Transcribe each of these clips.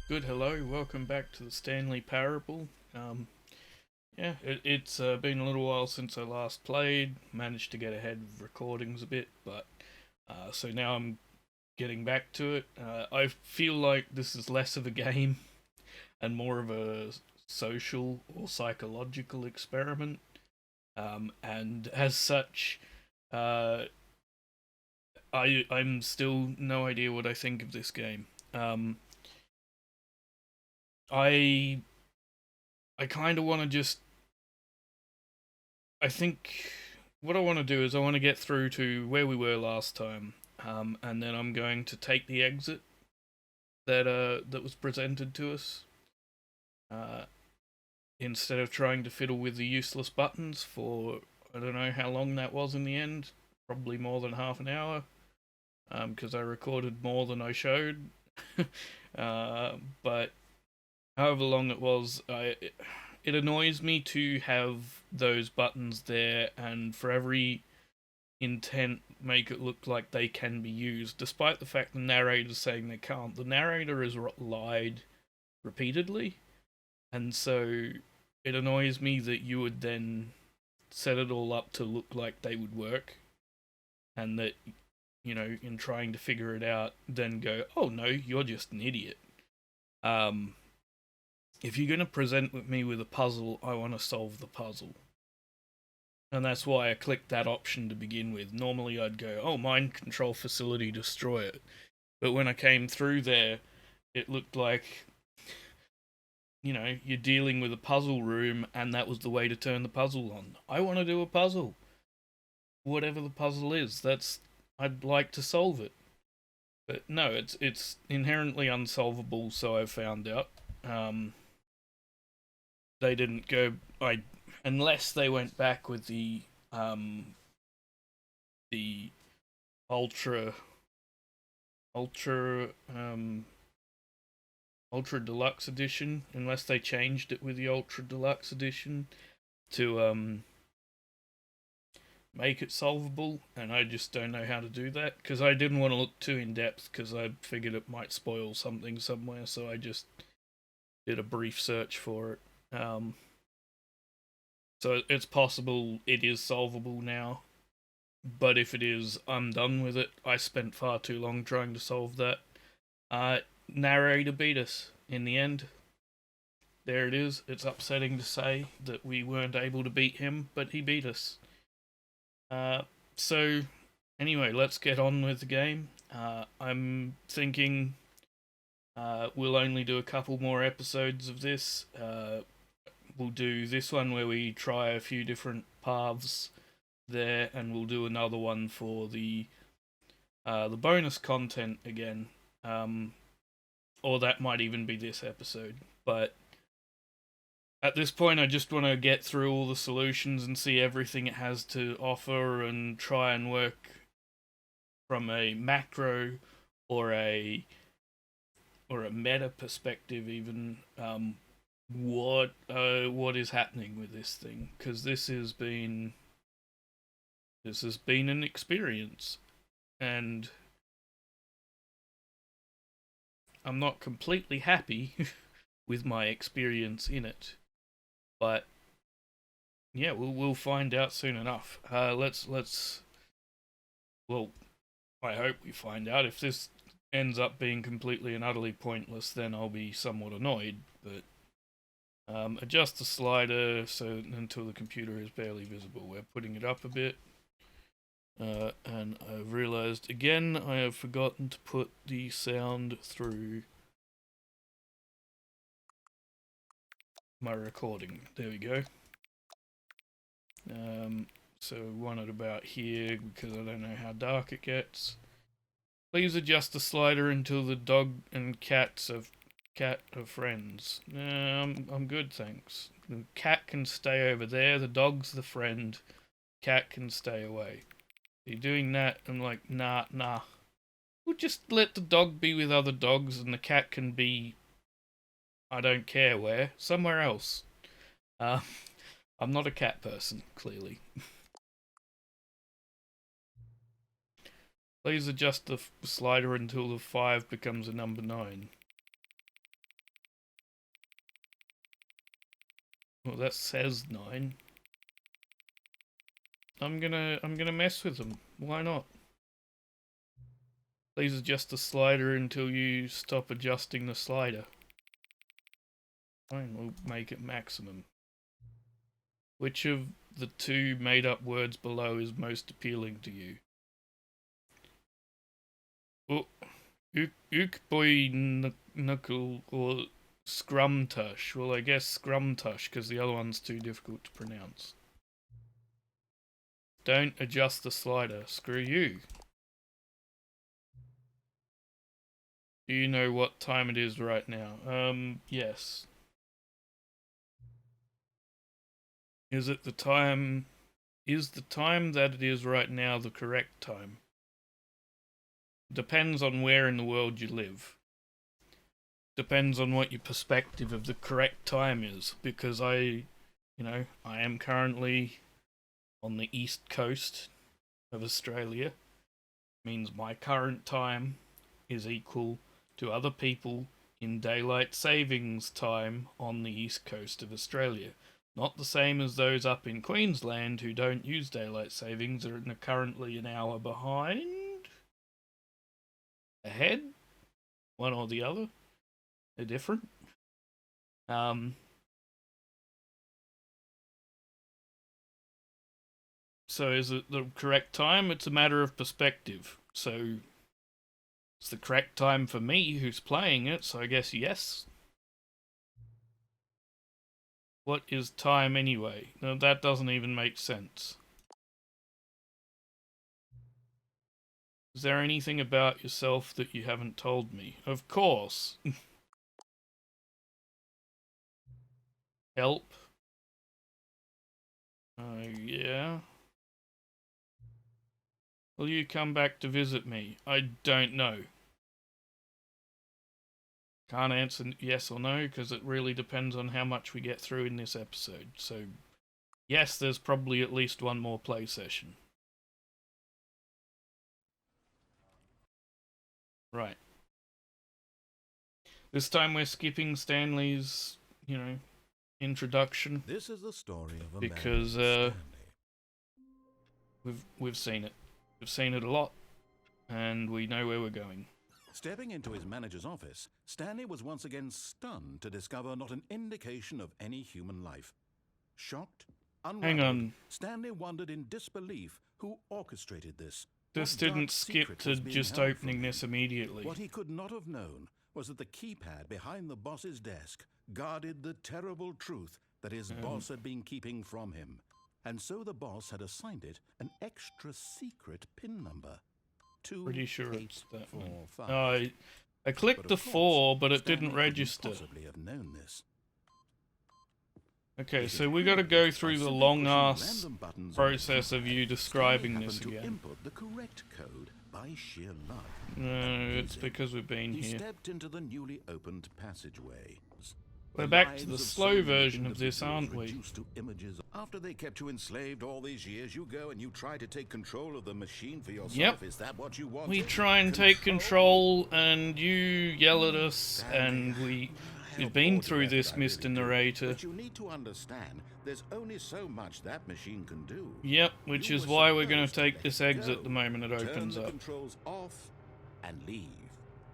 Good, hello, welcome back to the Stanley Parable. It's been a little while since I last played, managed to get ahead of recordings a bit, but so now I'm getting back to it. I feel like this is less of a game and more of a social or psychological experiment, and as such, uh, I'm still no idea what I think of this game. I I kind of want to just I think what I want to do is I want to get through to where we were last time, and then I'm going to take the exit that was presented to us, uh, instead of trying to fiddle with the useless buttons for I don't know how long that was in the end, probably more than half an hour, because I recorded more than I showed. But however long it was, it annoys me to have those buttons there, and for every intent make it look like they can be used, despite the fact the narrator's saying they can't. The narrator has lied repeatedly, and so it annoys me that you would then set it all up to look like they would work, and that, in trying to figure it out, then go, oh no, you're just an idiot. Um, if you're going to present with me with a puzzle, I want to solve the puzzle. And that's why I clicked that option to begin with. Normally I'd go, oh, mind control facility, destroy it. But when I came through there, it looked like, you're dealing with a puzzle room and that was the way to turn the puzzle on. I want to do a puzzle. Whatever the puzzle is, I'd like to solve it. But no, it's inherently unsolvable, so I found out. Um, they didn't go I unless they went back with um the ultra ultra ultra deluxe edition, unless they changed it with the ultra deluxe edition to make it solvable, and I just don't know how to do that because I didn't want to look too in depth because I figured it might spoil something somewhere, so I just did a brief search for it. So it's possible it is solvable now, but if it is, I'm done with it. I spent far too long trying to solve that. Uh, Narrator beat us in the end. There it is. It's upsetting to say that we weren't able to beat him, but he beat us. Uh, so, anyway, let's get on with the game. I'm thinking we'll only do a couple more episodes of this. We'll do this one where we try a few different paths there, and we'll do another one for the bonus content again. Or that might even be this episode. But at this point, I just want to get through all the solutions and see everything it has to offer, and try and work from a macro or a meta perspective, even, what is happening with this thing, because this has been an experience, and I'm not completely happy with my experience in it. But yeah, we'll find out soon enough. Let's well, I hope we find out. If this ends up being completely and utterly pointless, then I'll be somewhat annoyed. But adjust the slider so until the computer is barely visible. We're putting it up a bit. And I've realized again I have forgotten to put the sound through my recording. There we go. So want it about here because I don't know how dark it gets. Please adjust the slider until the dog and cat are friends. I'm good, thanks. The cat can stay over there. The dog's the friend. Cat can stay away. You're doing that. I'm like, nah. We'll just let the dog be with other dogs, and the cat can be, I don't care where, somewhere else. Uh, I'm not a cat person, clearly. Please adjust the slider until the 5 becomes a number 9. Well, that says 9. I'm gonna mess with them. Why not? Please adjust the slider until you stop adjusting the slider. Fine, we'll make it maximum. Which of the 2 made-up words below is most appealing to you? Oh, boy knuckle or Scrumtush. Well, I guess Scrumtush, because the other one's too difficult to pronounce. Don't adjust the slider. Screw you. Do you know what time it is right now? Yes. Is the time that it is right now the correct time? Depends on where in the world you live. Depends on what your perspective of the correct time is, because I am currently on the east coast of Australia. Means my current time is equal to other people in daylight savings time on the east coast of Australia. Not the same as those up in Queensland who don't use daylight savings and are currently an hour behind. Ahead? One or the other. They're different. So is it the correct time? It's a matter of perspective. So it's the correct time for me who's playing it, so I guess yes. What is time anyway? No, that doesn't even make sense. Is there anything about yourself that you haven't told me? Of course. Help. Yeah. Will you come back to visit me? I don't know. Can't answer yes or no, because it really depends on how much we get through in this episode. So, yes, there's probably at least one more play session. Right. This time we're skipping Stanley's, introduction. This is the story of a because man we've seen it. We've seen it a lot, and we know where we're going. Stepping into his manager's office, Stanley was once again stunned to discover not an indication of any human life. Shocked, Hang on. Stanley wondered in disbelief who orchestrated this. This didn't skip to just opening this immediately. What he could not have known was that the keypad behind the boss's desk guarded the terrible truth that his boss had been keeping from him. And so the boss had assigned it an extra secret PIN number. Pretty sure it's that 4, one. 5. I clicked the 4, but it didn't register. Possibly have known this. Okay, so we got to go through the long-ass process of you describing this To again. input the correct code by sheer luck. No, it's because we've been He here. stepped into the newly opened passageway. We're back to the slow version of this, aren't we? Reduced to images. After they kept you enslaved all these years, you go and you try to take control of the machine for yourself. Yep. Is that what you want? We try and take control, and you yell at us, and we've been through this, Mr. Narrator. But you need to understand, there's only so much that machine can do. Yep, which is why we're going to take this exit the moment it opens Turn the up. controls off and leave.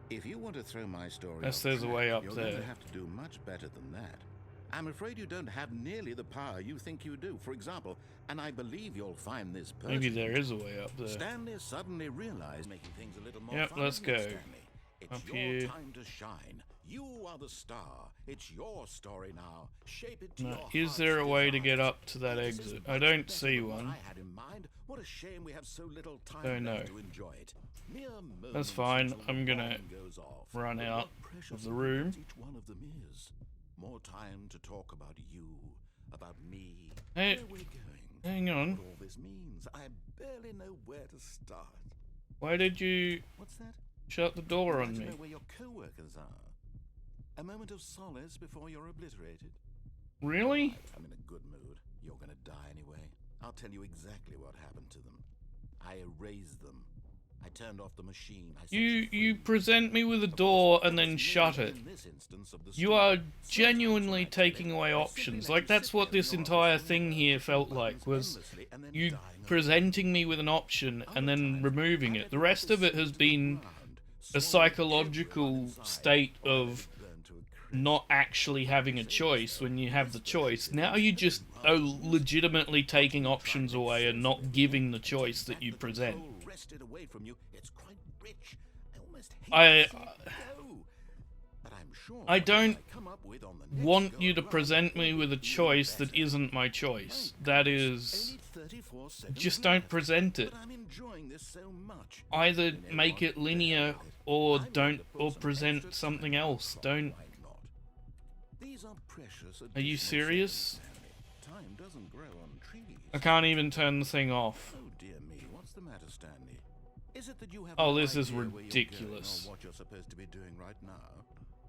If you want to throw my story Yes, off there's a track, way up you're there. going to have to do much better than that. I'm afraid you don't have nearly the power you think you do. For example, and I believe you'll find this Maybe there is a way up there. Stanley suddenly realized making things a little more Yep, fun, let's isn't it, go. Stanley? It's Up your here. time to shine. You are the star. It's your story now. Shape it to Now, your is there a heart's way to desires. get up to that This is exit? much I don't better see than what one. I had in mind. What a shame we have so little time Don't know. left to enjoy it. Mere That's moments fine. until the I'm gonna alarm goes off. run But out what precious of the room. each one of them is. More time to talk about you, about me. Hey, Where we're going. hang on. What all this means. I barely know where to start. Why did you What's that? shut the door I'd on like to me? know where your co-workers are. A moment of solace before you're obliterated. Really? Right, I'm in a good mood. You're gonna die anyway. I'll tell you exactly what happened to them. I erased them. I turned off the machine. I set You free. present me with a door and then shut it. In this instance of the You story, are sometimes genuinely when I tell it, taking away I simply options. let Like, you that's sit what there in this your entire office thing forever, here pushing felt like, buttons was endlessly and then you dying of presenting me with an option and then removing it. The rest of it has been a psychological state of not actually having a choice when you have the choice. Now you just are legitimately taking options away and not giving the choice that you present. I I don't want you to present me with a choice that isn't my choice. That is, just don't present it. Either make it linear or don't, or present something else. Don't. Are you serious? Time doesn't grow on trees. I can't even turn the thing off. Oh dear me, what's the matter, Stanley? Is it that you have Oh, no this is idea where you're ridiculous. going or what you're supposed to be doing right now?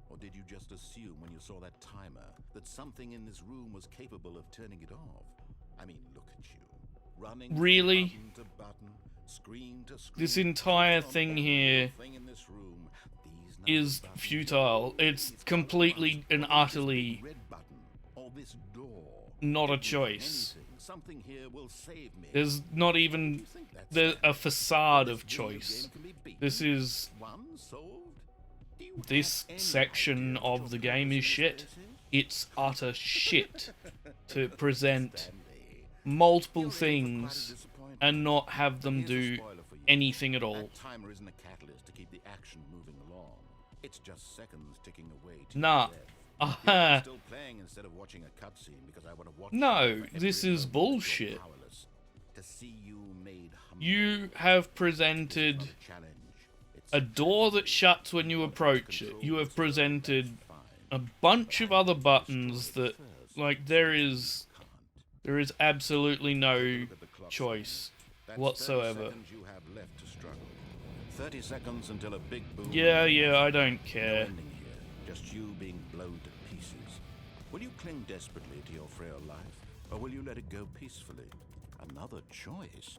Or did you just assume when you saw that timer that something in this room was capable of turning it off? I mean, look at you. Running Really? from button to button, screen to screen. This entire thing every here thing in this room. is futile. It's completely and utterly Red button or this door. not a choice. Something here will save me. There's not even a facade of choice. This is... This section of the game is shit. It's utter shit to present multiple things and not have them do anything at all. That timer isn't a catalyst to keep the action moving along. It's just seconds ticking away to Nah. I'm still playing instead of watching a cutscene because I want to watch. No, this is bullshit. To see you made humble. You have presented a door that shuts when you approach it. You have presented a bunch of other buttons that, like, there is absolutely no choice whatsoever. 30 seconds until a big boom. Yeah, I don't No care. ending here, just you being blown to pieces. Will you cling desperately to your frail life, or will you let it go peacefully? Another choice.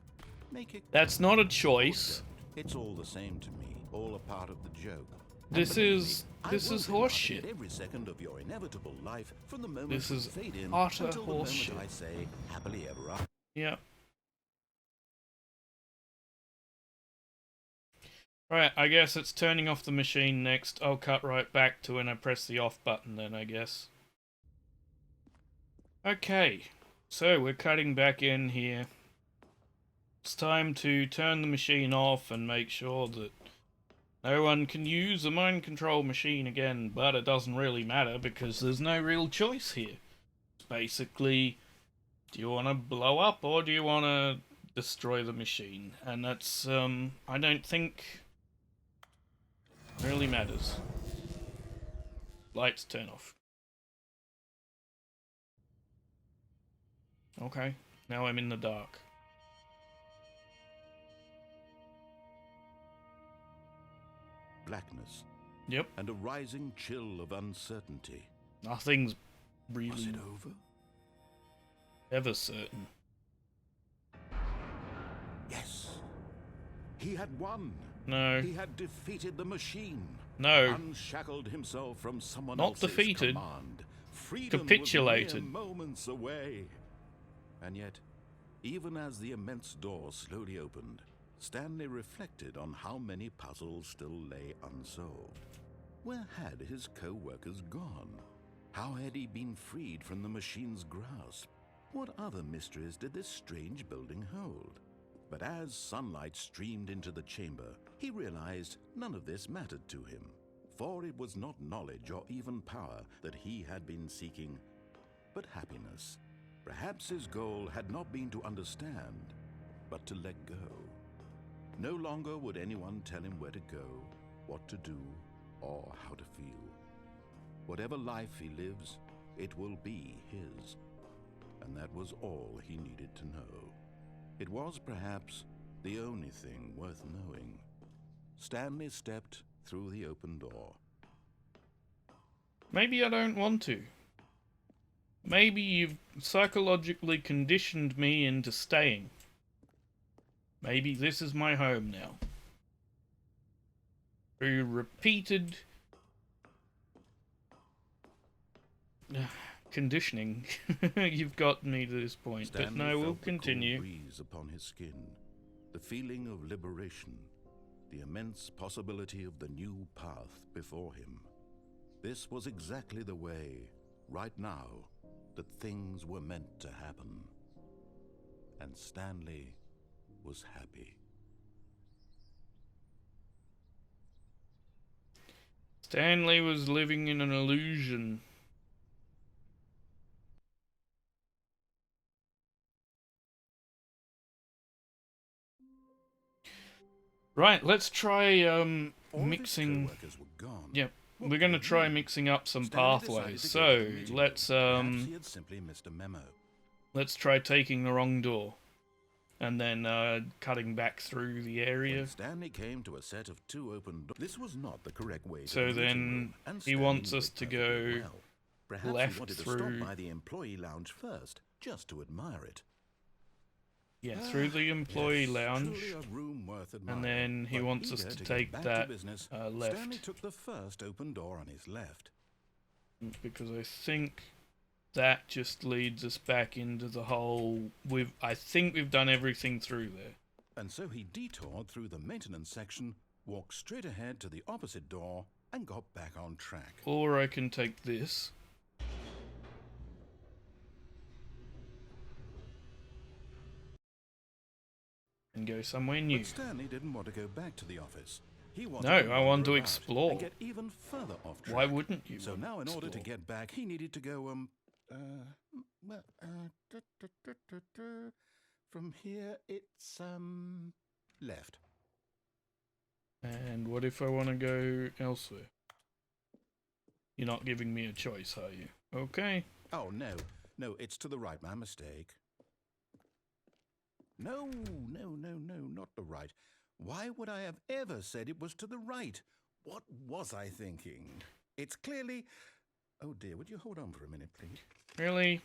Make it. That's not a choice. It's all the same to me. All a part of the joke. This is horseshit. Every second of your inevitable life from the moment This you is fade in utter until the moment horseshit. I say happily ever after. Yeah. Right, I guess it's turning off the machine next. I'll cut right back to when I press the off button then, I guess. Okay, so we're cutting back in here. It's time to turn the machine off and make sure that no one can use a mind control machine again, but it doesn't really matter because there's no real choice here. It's basically, do you want to blow up or do you want to destroy the machine? And that's, I don't think really matters. Lights turn off. Okay, now I'm in the dark. Blackness. Yep. And a rising chill of uncertainty. Nothing's Was really it over? ever certain. Yes. He had won. No. He had defeated the machine. No. Unshackled himself from someone Not else's defeated. command. Freedom Capitulated. was mere moments away. And yet, even as the immense door slowly opened, Stanley reflected on how many puzzles still lay unsolved. Where had his co-workers gone? How had he been freed from the machine's grasp? What other mysteries did this strange building hold? But as sunlight streamed into the chamber, he realized none of this mattered to him, for it was not knowledge or even power that he had been seeking, but happiness. Perhaps his goal had not been to understand, but to let go. No longer would anyone tell him where to go, what to do, or how to feel. Whatever life he lives, it will be his. And that was all he needed to know. It was perhaps the only thing worth knowing. Stanley stepped through the open door. Maybe I don't want to. Maybe you've psychologically conditioned me into staying. Maybe this is my home now. through repeated conditioning, you've got me to this point. Stanley But no, we'll felt the cool continue. breeze upon his skin, the feeling of liberation, the immense possibility of the new path before him. This was exactly the way, right now, that things were meant to happen. And Stanley was happy. Stanley was living in an illusion. Right, let's try mixing. Yep, we're gonna try mixing up some pathways. So let's simply missed a memo. let's try taking the wrong door, and then cutting back through the area. When Stanley came to a set of 2 open doors. This was not the correct way to So the meeting then room, and he Stanley wants knew us it to perfectly go well. Perhaps left he wanted to through. stop by the employee lounge first, just to admire it. Yeah, through the employee Yes, lounge, truly a room worth and admiring, then he but wants us eager to get take back that business, left. Stanley took the first open door on his left. Because I think that just leads us back into the whole. I think we've done everything through there. And so he detoured through the maintenance section, walked straight ahead to the opposite door, and got back on track. Or I can take this. And go somewhere new. But Stanley didn't want to go back to the office. He wanted No, to I want wander to about explore. and get even further off track. Why wouldn't you? So now, in order to explore? get back, he needed to go from here it's left. And what if I want to go elsewhere? You're not giving me a choice, are you? Okay. Oh no, it's to the right. My mistake. No, not the right. Why would I have ever said it was to the right? What was I thinking? It's clearly... Oh dear, would you hold on for a minute, please? Really?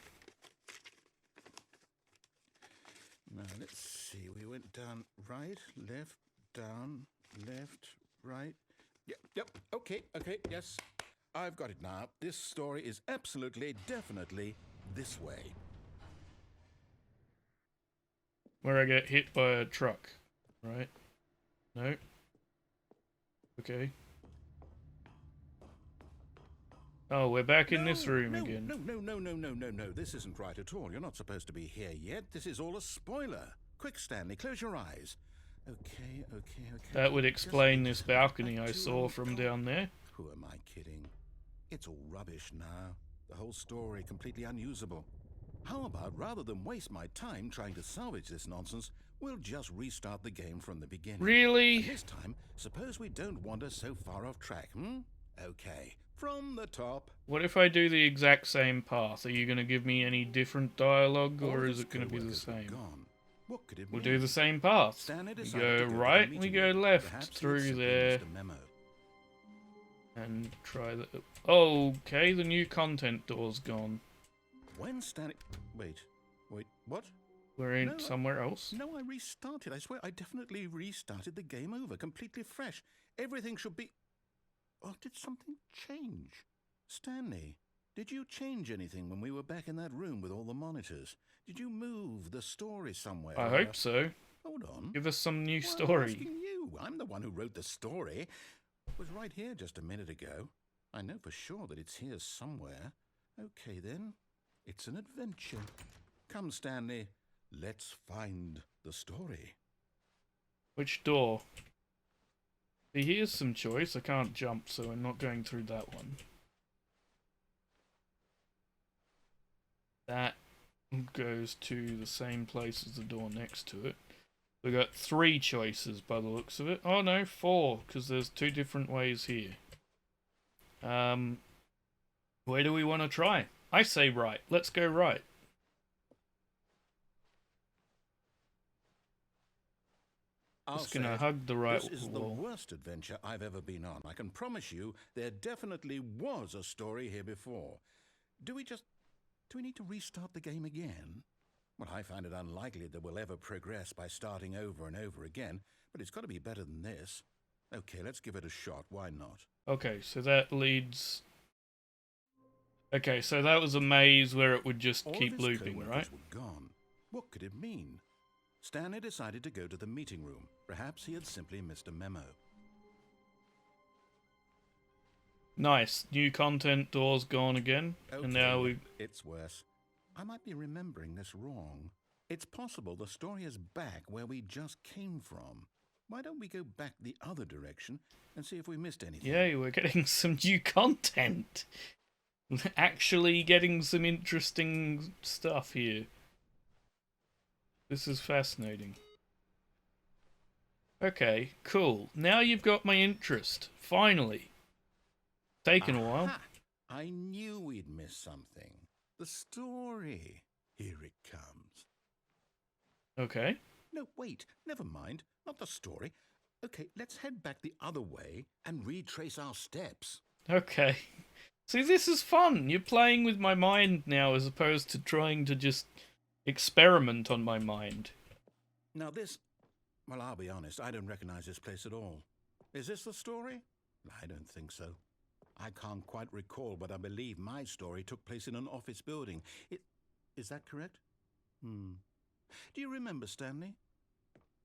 Now, let's see. We went down right, left, down, left, right. Yep, okay, yes. I've got it now. This story is absolutely, definitely this way. Where I get hit by a truck, right? No? Okay. Oh, we're back in this room again. No. This isn't right at all. You're not supposed to be here yet. This is all a spoiler. Quick, Stanley, close your eyes. Okay. That would explain this balcony I saw from down there. Who am I kidding? It's all rubbish now. The whole story completely unusable. How about, rather than waste my time trying to salvage this nonsense, we'll just restart the game from the beginning. Really? And this time, suppose we don't wander so far off track, Okay, from the top. What if I do the exact same path? Are you going to give me any different dialogue, or is it going to be the same? What could it We'll mean? do the same path. Stanley We decided go to to the right, we meeting go room. left Perhaps he had through simply there, missed a memo. and try the... Okay, the new content door's gone. When Stanley... Wait, what? We're in No, somewhere else. No, I restarted. I swear, I definitely restarted the game over, completely fresh. Everything should be... Or did something change? Stanley, did you change anything when we were back in that room with all the monitors? Did you move the story somewhere? I hope so. Hold on. Give us some new Well, I'm story. asking you. I'm the one who wrote the story. It was right here just a minute ago. I know for sure that it's here somewhere. Okay, then. It's an adventure. Come, Stanley. Let's find the story. Which door? See, here's some choice. I can't jump, so I'm not going through that one. That goes to the same place as the door next to it. We got 3 choices by the looks of it. Oh no, 4, because there's 2 different ways here. Where do we want to try? I say right. Let's go right. Just gonna hug the right wall. This is the worst adventure I've ever been on. I can promise you there definitely was a story here before. Do we need to restart the game again? Well, I find it unlikely that we'll ever progress by starting over and over again, but it's got to be better than this. Okay, let's give it a shot. Why not? Okay, so that leads... Okay, so that was a maze where it would just All keep of his looping, co-workers right? were gone. What could it mean? Stanley decided to go to the meeting room. Perhaps he had simply missed a memo. Nice. New content, doors gone again. Okay, And now we... it's worse. I might be remembering this wrong. It's possible the story is back where we just came from. Why don't we go back the other direction and see if we missed anything? Yay, we're getting some new content. Actually getting some interesting stuff here. This is fascinating. Okay, cool. Now you've got my interest. Finally. Taken a while. Aha! I knew we'd miss something. The story. Here it comes. Okay. No, wait. Never mind. Not the story. Okay, let's head back the other way and retrace our steps. Okay. See, this is fun. You're playing with my mind now as opposed to trying to just experiment on my mind. Now this... Well, I'll be honest. I don't recognize this place at all. Is this the story? I don't think so. I can't quite recall, but I believe my story took place in an office building. Is that correct? Do you remember, Stanley?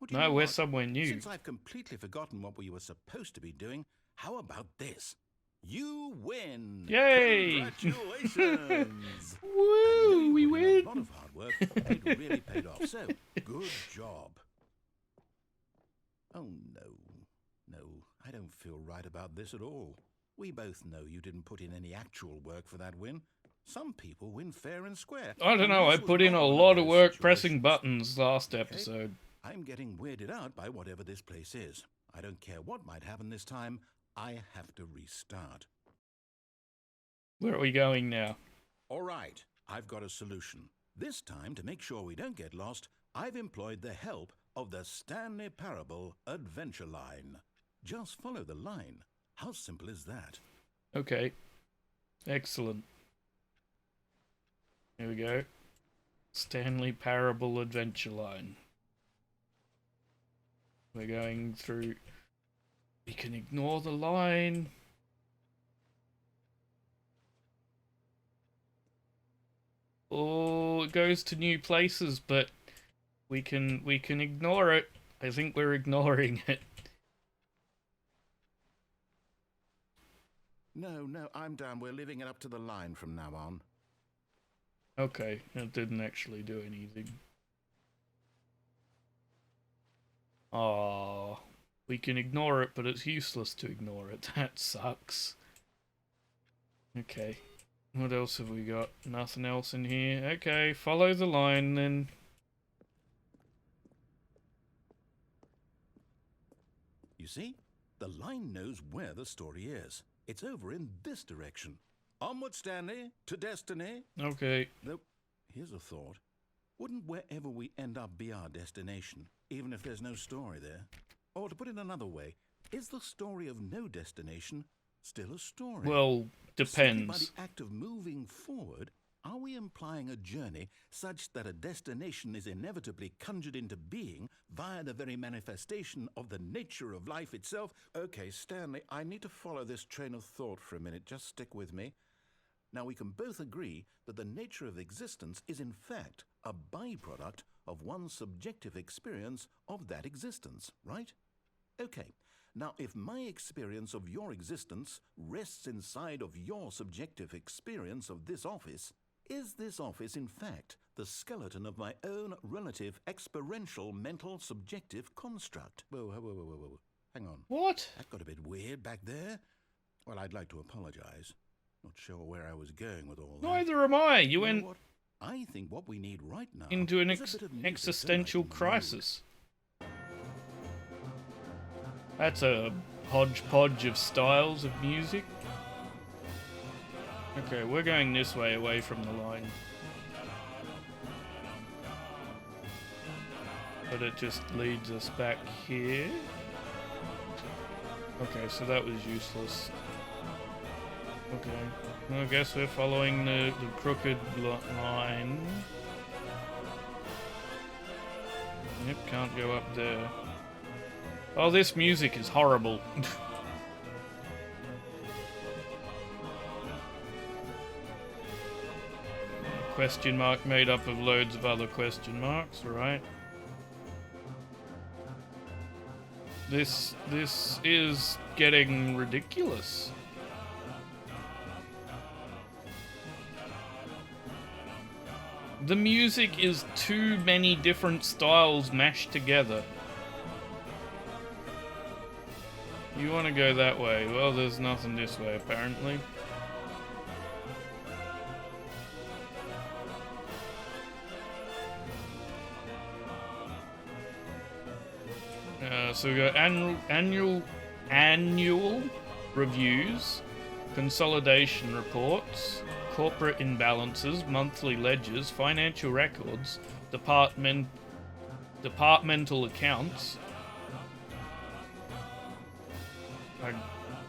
No, we're somewhere new. Since I've completely forgotten what we were supposed to be doing, how about this? You win! Yay! Congratulations! Woo! We win! A lot of hard work. It really paid off. So, good job. Oh, no, I don't feel right about this at all. We both know you didn't put in any actual work for that win. Some people win fair and square. I don't know, I put in a lot of work pressing buttons last episode. I'm getting weirded out by whatever this place is. I don't care what might happen this time. I have to restart. Where are we going now? All right, I've got a solution. This time, to make sure we don't get lost, I've employed the help of the Stanley Parable adventure line. Just follow the line. How simple is that? Okay. Excellent. Here we go. Stanley Parable adventure line. We're going through... We can ignore the line. Oh, it goes to new places, but we can ignore it. I think we're ignoring it. No, I'm down. We're leaving it up to the line from now on. Okay, that didn't actually do anything. Aww. We can ignore it, but it's useless to ignore it. That sucks. Okay. What else have we got? Nothing else in here. Okay, follow the line then. You see? The line knows where the story is. It's over in this direction. Onward, Stanley, to destiny. Okay. Though, here's a thought. Wouldn't wherever we end up be our destination, even if there's no story there? Or to put it another way, is the story of no destination still a story? Well, Simply by depends. the act of moving forward, are we implying a journey such that a destination is inevitably conjured into being via the very manifestation of the nature of life itself? Okay, Stanley, I need to follow this train of thought for a minute. Just stick with me. Now, we can both agree that the nature of existence is in fact a byproduct of one's subjective experience of that existence, right? Okay. Now, if my experience of your existence rests inside of your subjective experience of this office, is this office, in fact, the skeleton of my own relative experiential mental subjective construct? Whoa. Hang on. What? That got a bit weird back there. Well, I'd like to apologize. Not sure where I was going with all that. Neither am I. You You know went what? I think what we need right now into an is a bit of music existential to lighten the mood. crisis. That's a hodgepodge of styles of music. Okay, we're going this way away from the line. But it just leads us back here. Okay, so that was useless. Okay, well, I guess we're following the crooked line. Yep, can't go up there. Oh, this music is horrible. Question mark made up of loads of other question marks, right? This is getting ridiculous. The music is too many different styles mashed together. You want to go that way? Well, there's nothing this way, apparently. So we got annual reviews, consolidation reports, corporate imbalances, monthly ledgers, financial records, departmental accounts.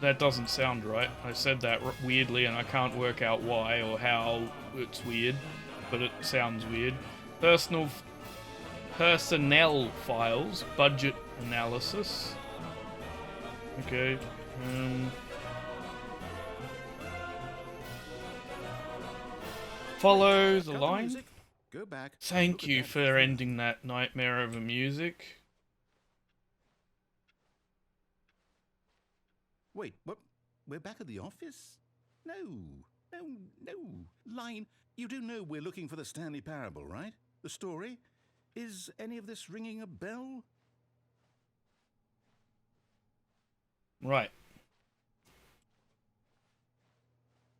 That doesn't sound right. I said that weirdly, and I can't work out why or how it's weird, but it sounds weird. Personnel files, budget analysis. Okay. Follow the line. Go back. Thank you for ending that nightmare over music. Wait, what? We're back at the office? No. Line, you do know we're looking for the Stanley Parable, right? The story? Is any of this ringing a bell? Right.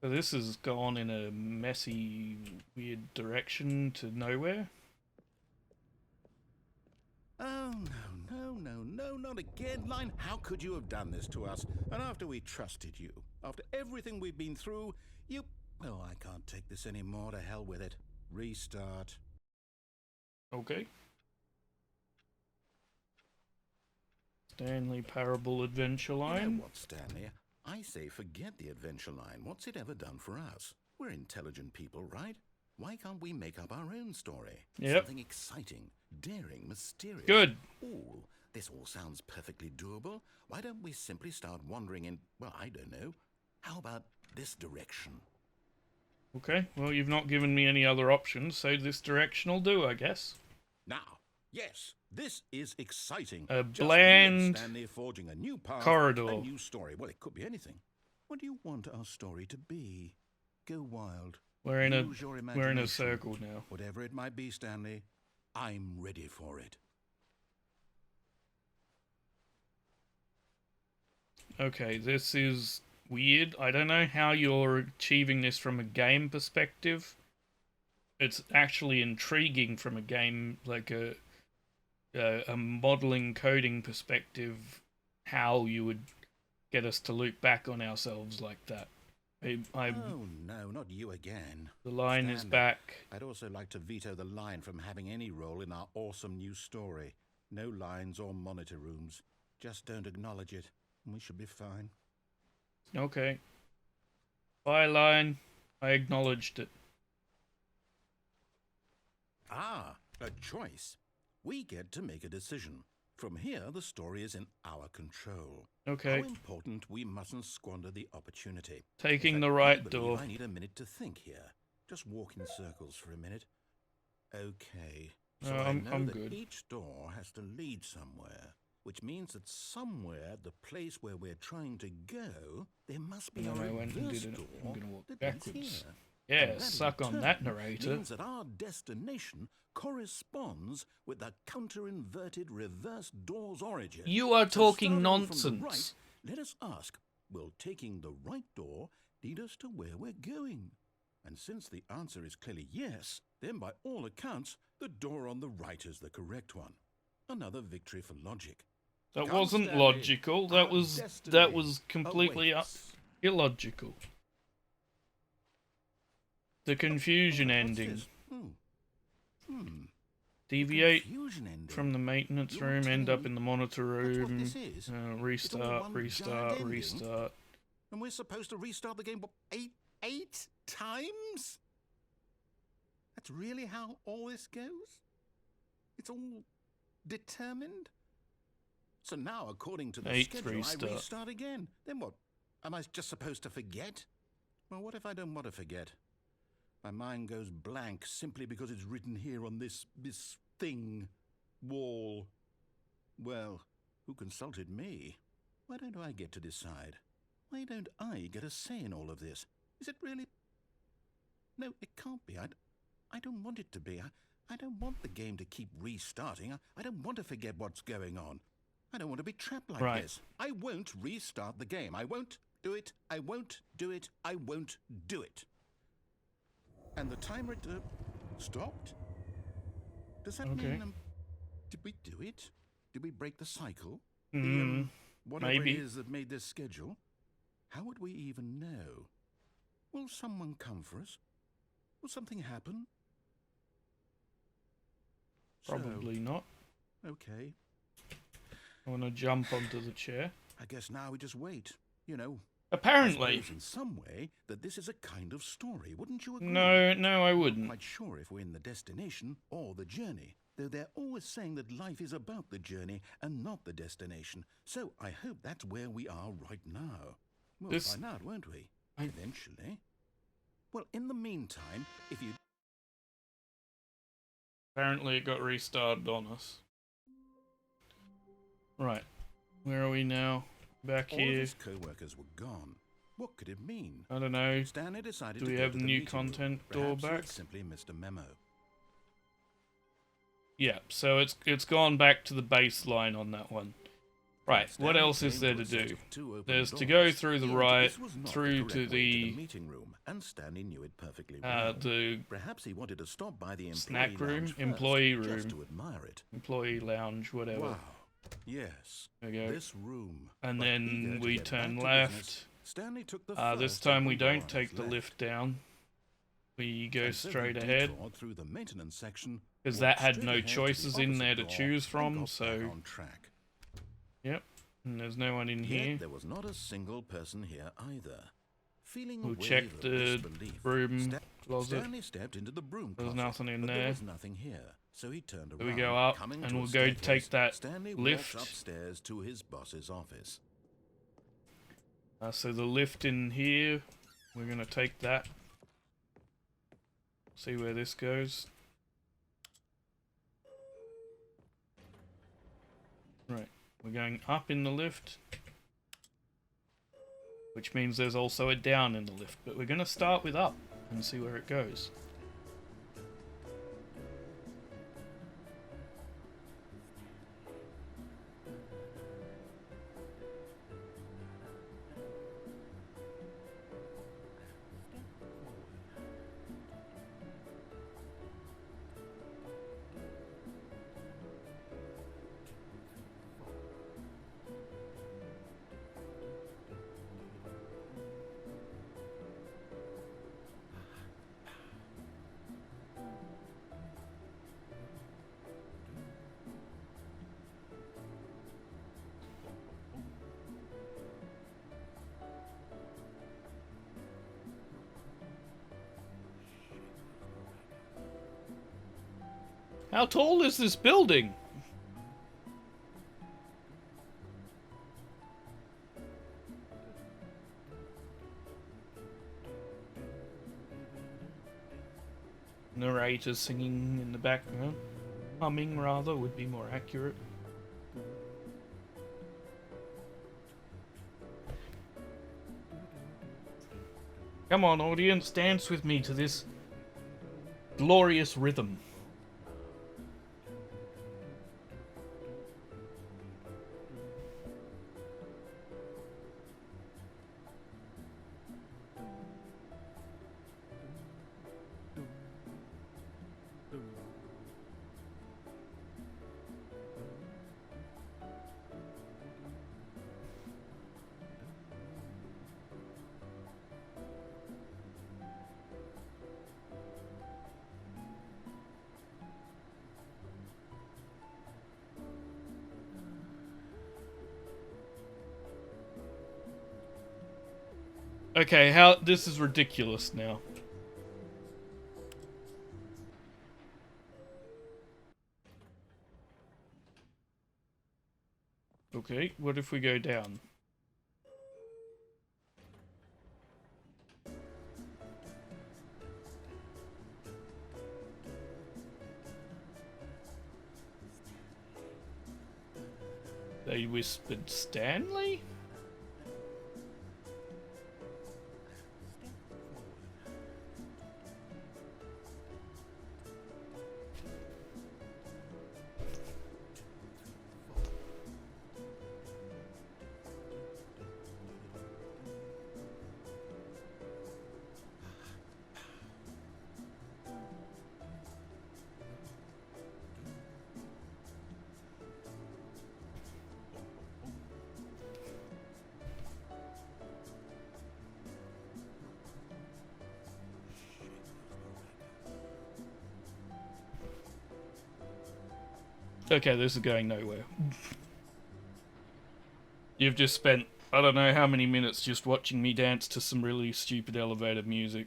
So this has gone in a messy, weird direction to nowhere. Oh, no, not again, Line. How could you have done this to us? And after we trusted you, after everything we've been through, you... Oh, I can't take this anymore. To hell with it. Restart. Okay. Stanley Parable adventure line. You know what, Stanley? I say forget the adventure line. What's it ever done for us? We're intelligent people, right? Why can't we make up our own story? Yep. Something exciting, daring, mysterious. Good. Ooh, this all sounds perfectly doable. Why don't we simply start wandering in, well, I don't know. How about this direction? Okay, well, you've not given me any other options, so this direction will do, I guess. Now, yes, this is exciting. A Just bland Stanley forging a new path, corridor. a new story. Well, it could be anything. What do you want our story to be? Go wild. We're in Use your a imagination. circle now. Whatever it might be, Stanley, I'm ready for it. Okay, this is weird. I don't know how you're achieving this from a game perspective. It's actually intriguing from a game, like a modeling coding perspective, how you would get us to loop back on ourselves like that. Oh, no, not you again. The line is Stanley, back. I'd also like to veto the line from having any role in our awesome new story. No lines or monitor rooms. Just don't acknowledge it, and we should be fine. Okay. Bye, line. I acknowledged it. Ah, a choice. We get to make a decision. From here, the story is in our control. Okay. How important we mustn't squander the opportunity. Taking In the fact, right I believe door. I need a minute to think here. Just walk in circles for a minute. Okay. So I know I'm that good. each door has to lead somewhere, which means that somewhere at the place where we're trying to go, there must be And then a I went and reverse did it. door I'm gonna walk that leads backwards. here. Yeah, And that in suck on that, turn narrator. means that our destination corresponds with the counter-inverted reverse door's origin. You are So talking starting from the nonsense. right, let us ask, will taking the right door lead us to where we're going? And since the answer is clearly yes, then by all accounts, the door on the right is the correct one. Another victory for logic. That Come, wasn't Stanley, logical. That our was destiny completely awaits. illogical. The confusion What's ending. this? Deviate Confusion ending. from the maintenance You're room, end telling up me in the monitor that's what room. this is? Restart, one restart, giant ending? restart. And we're supposed to restart the game what, eight times? That's really how all this goes? It's all determined? So now, according to the 8th schedule, restart. I restart again. Then what? Am I just supposed to forget? Well, what if I don't want to forget? My mind goes blank simply because it's written here on this thing, wall. Well, who consulted me? Why don't I get to decide? Why don't I get a say in all of this? Is it really? No, it can't be. I don't want it to be. I don't want the game to keep restarting. I don't want to forget what's going on. I don't want to be trapped like this. I won't restart the game. I won't do it. I won't do it. I won't do it. And the timer stopped? Does that mean, did we do it? Did we break the cycle? Whatever maybe. it is that made this schedule? How would we even know? Will someone come for us? Will something happen? Probably not. Okay. I want to jump onto the chair. I guess now we just wait. You know. Apparently. I suppose in some way that this is a kind of story, wouldn't you agree? No, I wouldn't. I'm not quite sure if we're in the destination or the journey, though they're always saying that life is about the journey and not the destination. So I hope that's where we are right now. We'll find out, won't we? Eventually. Well, in the meantime, if you... Apparently it got restarted on us. Right. Where are we now? Back All here. of his co-workers were gone. What could it mean? I don't know. Stanley decided Do to we go have to the new meeting room. content door Perhaps he back? had simply missed a memo. Yeah, so it's gone back to the baseline on that one. Right, what else is there to do? There's to go through the right, through to the meeting room, and Stanley knew it perfectly well. the Perhaps he wanted to stop by the snack room, lounge first, employee room, just to admire it. Employee lounge, whatever. Wow. Yes. There we go. This room. And But then eager to we get turn back to left. business, Stanley took the This first time we open door don't on take his the left. lift down. We go And so straight they ahead. detoured through the maintenance section, Because walked that had straight no ahead to the choices in opposite there to door, choose and from, got so... back on track. Yep. And there's no one in Yet here. there was not a single person here either. Feeling a We'll wave check of the disbelief, broom closet. Stanley stepped into the broom There's closet, nothing in but there. there was nothing here, so he turned So around. we go up, Coming and to a we'll go staircase, take that Stanley lift. walked upstairs to his boss's office. So the lift in here, we're going to take that. See where this goes. Right, we're going up in the lift. Which means there's also a down in the lift. But we're going to start with up and see where it goes. How tall is this building? Narrator singing in the background. Humming, rather, would be more accurate. Come on, audience, dance with me to this glorious rhythm. Okay, this is ridiculous now. We'll Okay, what if we go down? They whispered Stanley? Okay, this is going nowhere. You've just spent, I don't know how many minutes just watching me dance to some really stupid elevator music.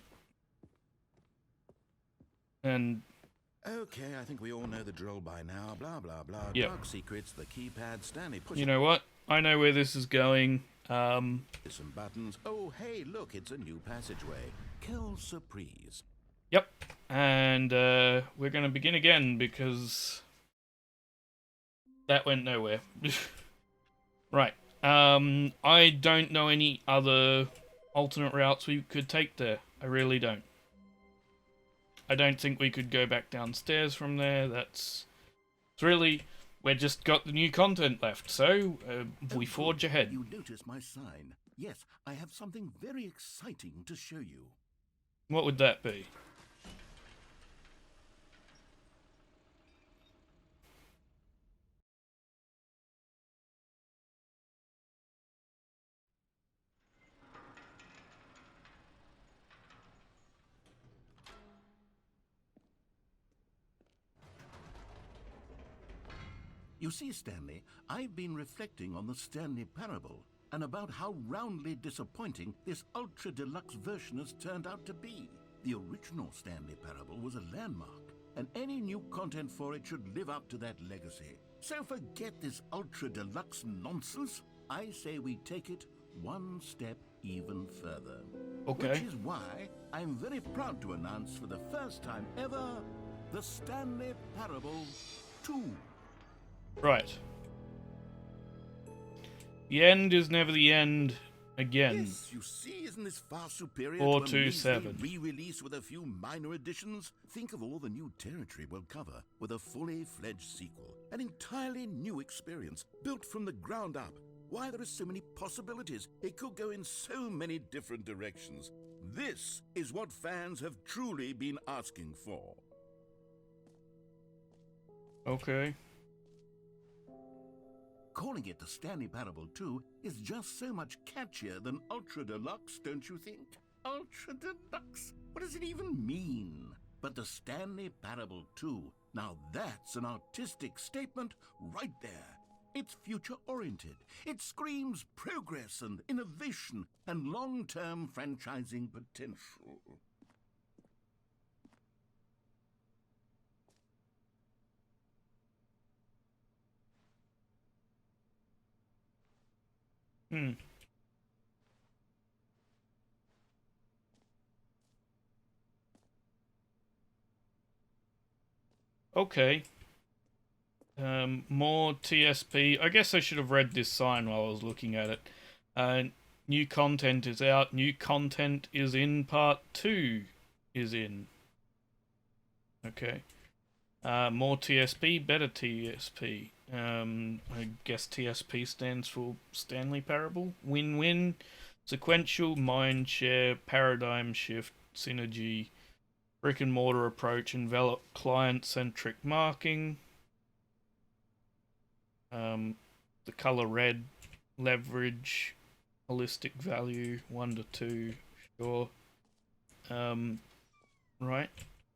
And... Okay, I think we all know the drill by now. Blah, blah, blah. Yep. Dark secrets, the keypad, Stanley push. You know what? I know where this is going. Some buttons. Oh, hey, look, it's a new passageway. Quelle surprise. Yep. And we're going to begin again because that went nowhere. Right. I don't know any other alternate routes we could take there. I really don't. I don't think we could go back downstairs from there. It's really, we just got the new content left, so we forge ahead. You notice my sign. Yes, I have something very exciting to show you. What would that be? You see, Stanley, I've been reflecting on the Stanley Parable and about how roundly disappointing this ultra-deluxe version has turned out to be. The original Stanley Parable was a landmark, and any new content for it should live up to that legacy. So forget this ultra-deluxe nonsense. I say we take it one step even further. Okay. Which is why I'm very proud to announce for the first time ever, the Stanley Parable 2. Right. The end is never the end again. Yes, you see, isn't this far superior 427. to a measly re-release with a few minor additions? Think of all the new territory we'll cover with a fully fledged sequel. An entirely new experience, built from the ground up. Why, there are so many possibilities. It could go in so many different directions. This is what fans have truly been asking for. Okay. Calling it the Stanley Parable 2 is just so much catchier than Ultra Deluxe, don't you think? Ultra Deluxe? What does it even mean? But the Stanley Parable 2, now that's an artistic statement right there. It's future-oriented. It screams progress and innovation and long-term franchising potential. Okay. More TSP. I guess I should have read this sign while I was looking at it. New content is out. New content is in. Part 2 is in. Okay. More TSP, better TSP. I guess TSP stands for Stanley Parable. Win-win, sequential, mind share, paradigm shift, synergy, brick and mortar approach, envelop, client-centric marking. The color red, leverage, holistic value, 1 to 2, sure. Right.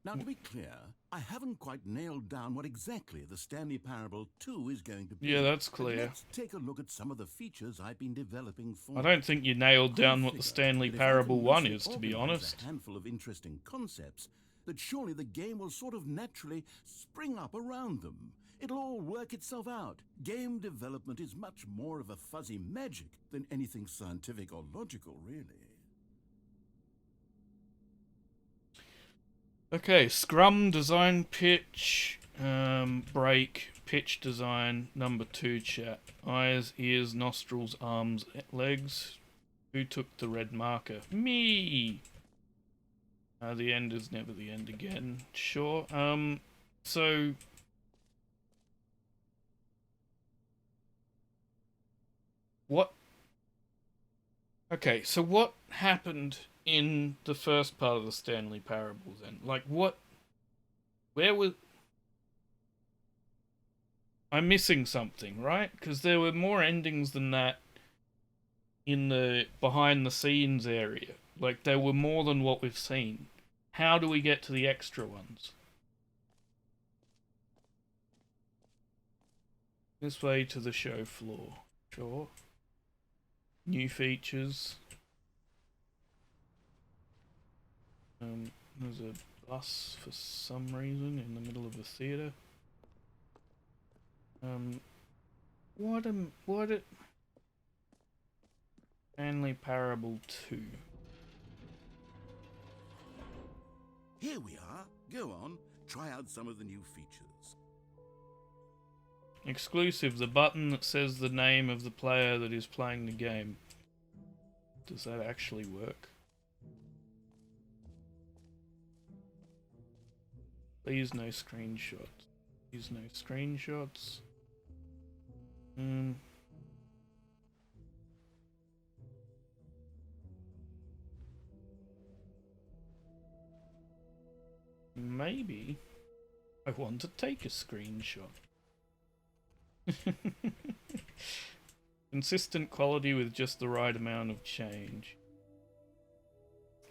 Now, to be clear, I haven't quite nailed down what exactly the Stanley Parable 2 is going to be. Yeah, that's clear. Let's take a look at some of the features I've been developing for. I don't think you nailed down what the Stanley Parable 1 is, to be honest. A handful of interesting concepts, that surely the game will sort of naturally spring up around them. It'll all work itself out. Game development is much more of a fuzzy magic than anything scientific or logical, really. Okay, scrum, design, pitch, break, pitch, design, number 2 chat. Eyes, ears, nostrils, arms, legs. Who took the red marker? Me! The end is never the end again. Sure. So... What? Okay, so what happened in the first part of the Stanley Parable then? Like, what... Where was... I'm missing something, right? Because there were more endings than that in the behind-the-scenes area. Like, there were more than what we've seen. How do we get to the extra ones? This way to the show floor. Sure. New features. There's a bus for some reason in the middle of the theater. Stanley Parable 2. Here we are. Go on, try out some of the new features. Exclusive, the button that says the name of the player that is playing the game. Does that actually work? Please no screenshots. Please no screenshots. Maybe I want to take a screenshot. Consistent quality with just the right amount of change.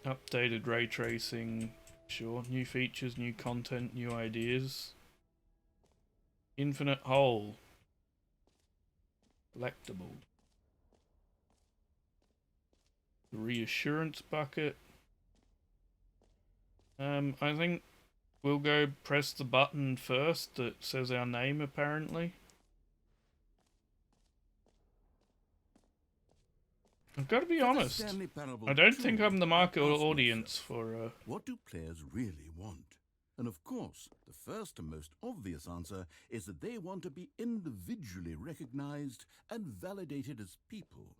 Updated ray tracing. Sure. New features, new content, new ideas. Infinite hole. Collectible. Reassurance bucket. I think we'll go press the button first that says our name, apparently. I've got to be honest. I don't think I'm the market audience for... What do players really want? And of course, the first and most obvious answer is that they want to be individually recognized and validated as people.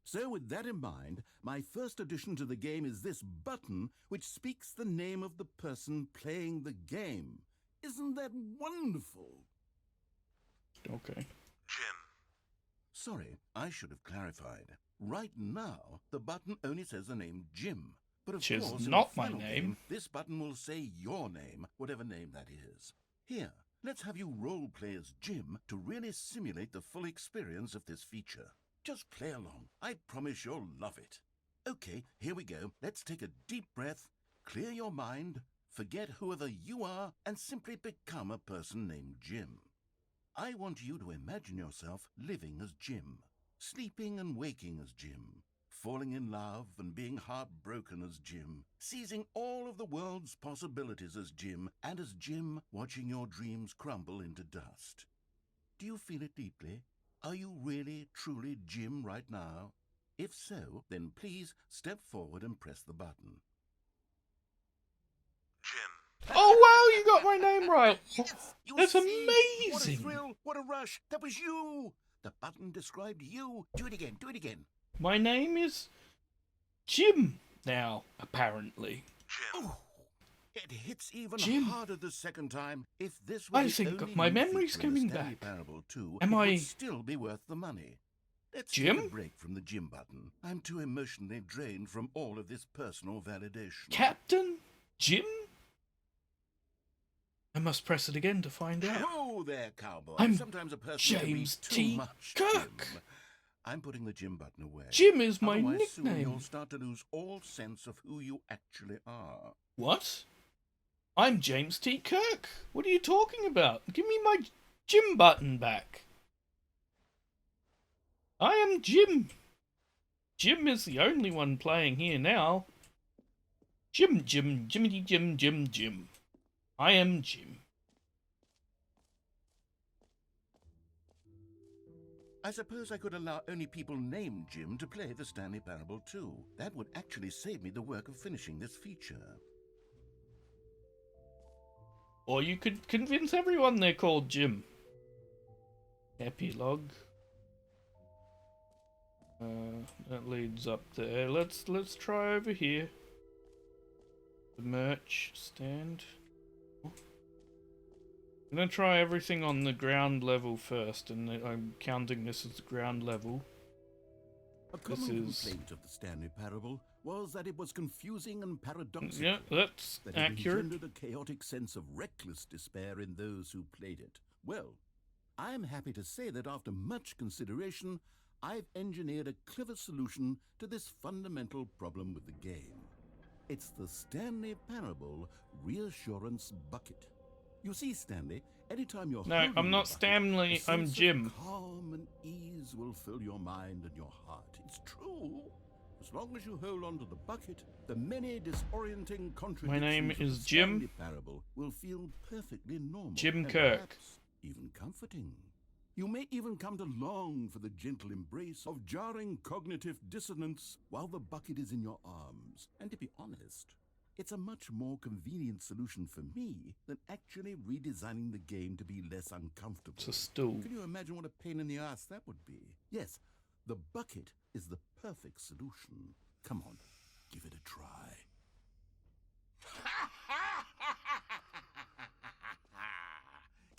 So with that in mind, my first addition to the game is this button which speaks the name of the person playing the game. Isn't that wonderful? Okay. Jim. Sorry, I should have clarified. Right now, the button only says the name Jim. But of Which is course, not in the my final name. game, this button will say your name, whatever name that is. Here, let's have you role-play as Jim to really simulate the full experience of this feature. Just play along. I promise you'll love it. Okay, here we go. Let's take a deep breath, clear your mind, forget whoever you are, and simply become a person named Jim. I want you to imagine yourself living as Jim, sleeping and waking as Jim, falling in love and being heartbroken as Jim, seizing all of the world's possibilities as Jim, and as Jim watching your dreams crumble into dust. Do you feel it deeply? Are you really, truly Jim right now? If so, then please step forward and press the button. Jim. Oh wow, you got my name right! Yes, you That's see? amazing! What a thrill, what a rush, that was you! The button described you. Do it again, do it again. My name is Jim now, apparently. Jim. Oh, it hits even Jim. harder the second time. If this were I the think only my new memory's feature in the coming Stanley back. Parable 2, Am it I would still be worth the money. Let's Jim? take a break from the Jim button. I'm too emotionally drained from all of this personal validation. Captain Jim? I must press it again to find out. Oh there, cowboy. I'm Sometimes a person can be James too T. much Kirk. Jim. I'm putting the Jim button away. Jim is my Otherwise, soon nickname. you'll start to lose all sense of who you actually are. What? I'm James T. Kirk. What are you talking about? Give me my Jim button back. I am Jim. Jim is the only one playing here now. Jim, Jimmity Jim. I am Jim. I suppose I could allow only people named Jim to play the Stanley Parable too. That would actually save me the work of finishing this feature. Or you could convince everyone they're called Jim. Epilogue. That leads up there. Let's try over here. The merch stand. I'm gonna try everything on the ground level first, and I'm counting this as ground level. A common complaint of the Stanley Parable was that it was confusing and paradoxical. Yeah, that's that accurate. It engendered a chaotic sense of reckless despair in those who played it. Well, I'm happy to say that after much consideration, I've engineered a clever solution to this fundamental problem with the game. It's the Stanley Parable Reassurance Bucket. You see, Stanley, anytime you're No, I'm not Stanley, I'm Jim. Calm and ease will fill your mind and your heart. It's true. As long as you hold on to the bucket, the many disorienting contradictions My name of is the Jim. Stanley Parable will feel perfectly normal. Jim and Kirk. perhaps even comforting. You may even come to long for the gentle embrace of jarring cognitive dissonance while the bucket is in your arms. And to be honest, it's a much more convenient solution for me than actually redesigning the game to be less uncomfortable. It's a stool. Can you imagine what a pain in the ass that would be? Yes, the bucket is the perfect solution. Come on, give it a try.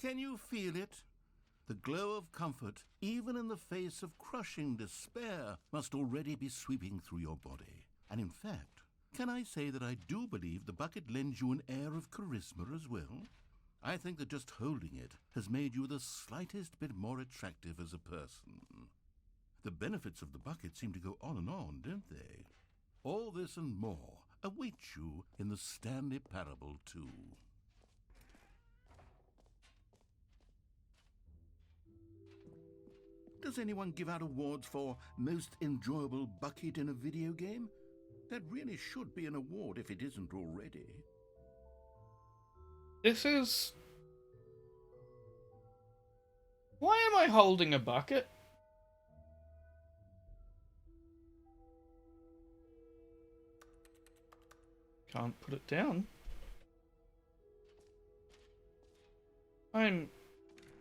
Can you feel it? The glow of comfort, even in the face of crushing despair, must already be sweeping through your body. And in fact, can I say that I do believe the bucket lends you an air of charisma as well? I think that just holding it has made you the slightest bit more attractive as a person. The benefits of the bucket seem to go on, don't they? All this and more await you in the Stanley Parable 2. Does anyone give out awards for most enjoyable bucket in a video game? That really should be an award if it isn't already. This is... Why am I holding a bucket? Can't put it down.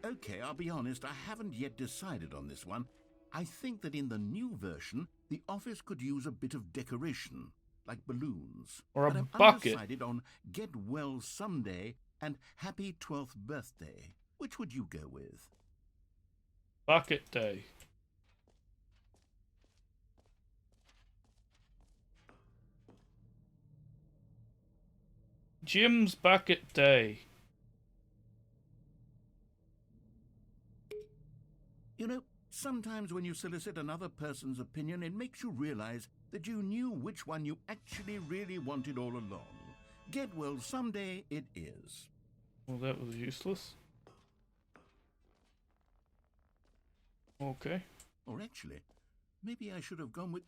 Okay, I'll be honest, I haven't yet decided on this one. I think that in the new version, the office could use a bit of decoration, like balloons. Or a but I'm bucket. undecided on Get Well Someday and Happy 12th Birthday. Which would you go with? Bucket day. Jim's bucket day. You know, sometimes when you solicit another person's opinion, it makes you realize that you knew which one you actually really wanted all along. Get Well Someday it is. Well, that was useless. Okay. Or actually, maybe I should have gone with...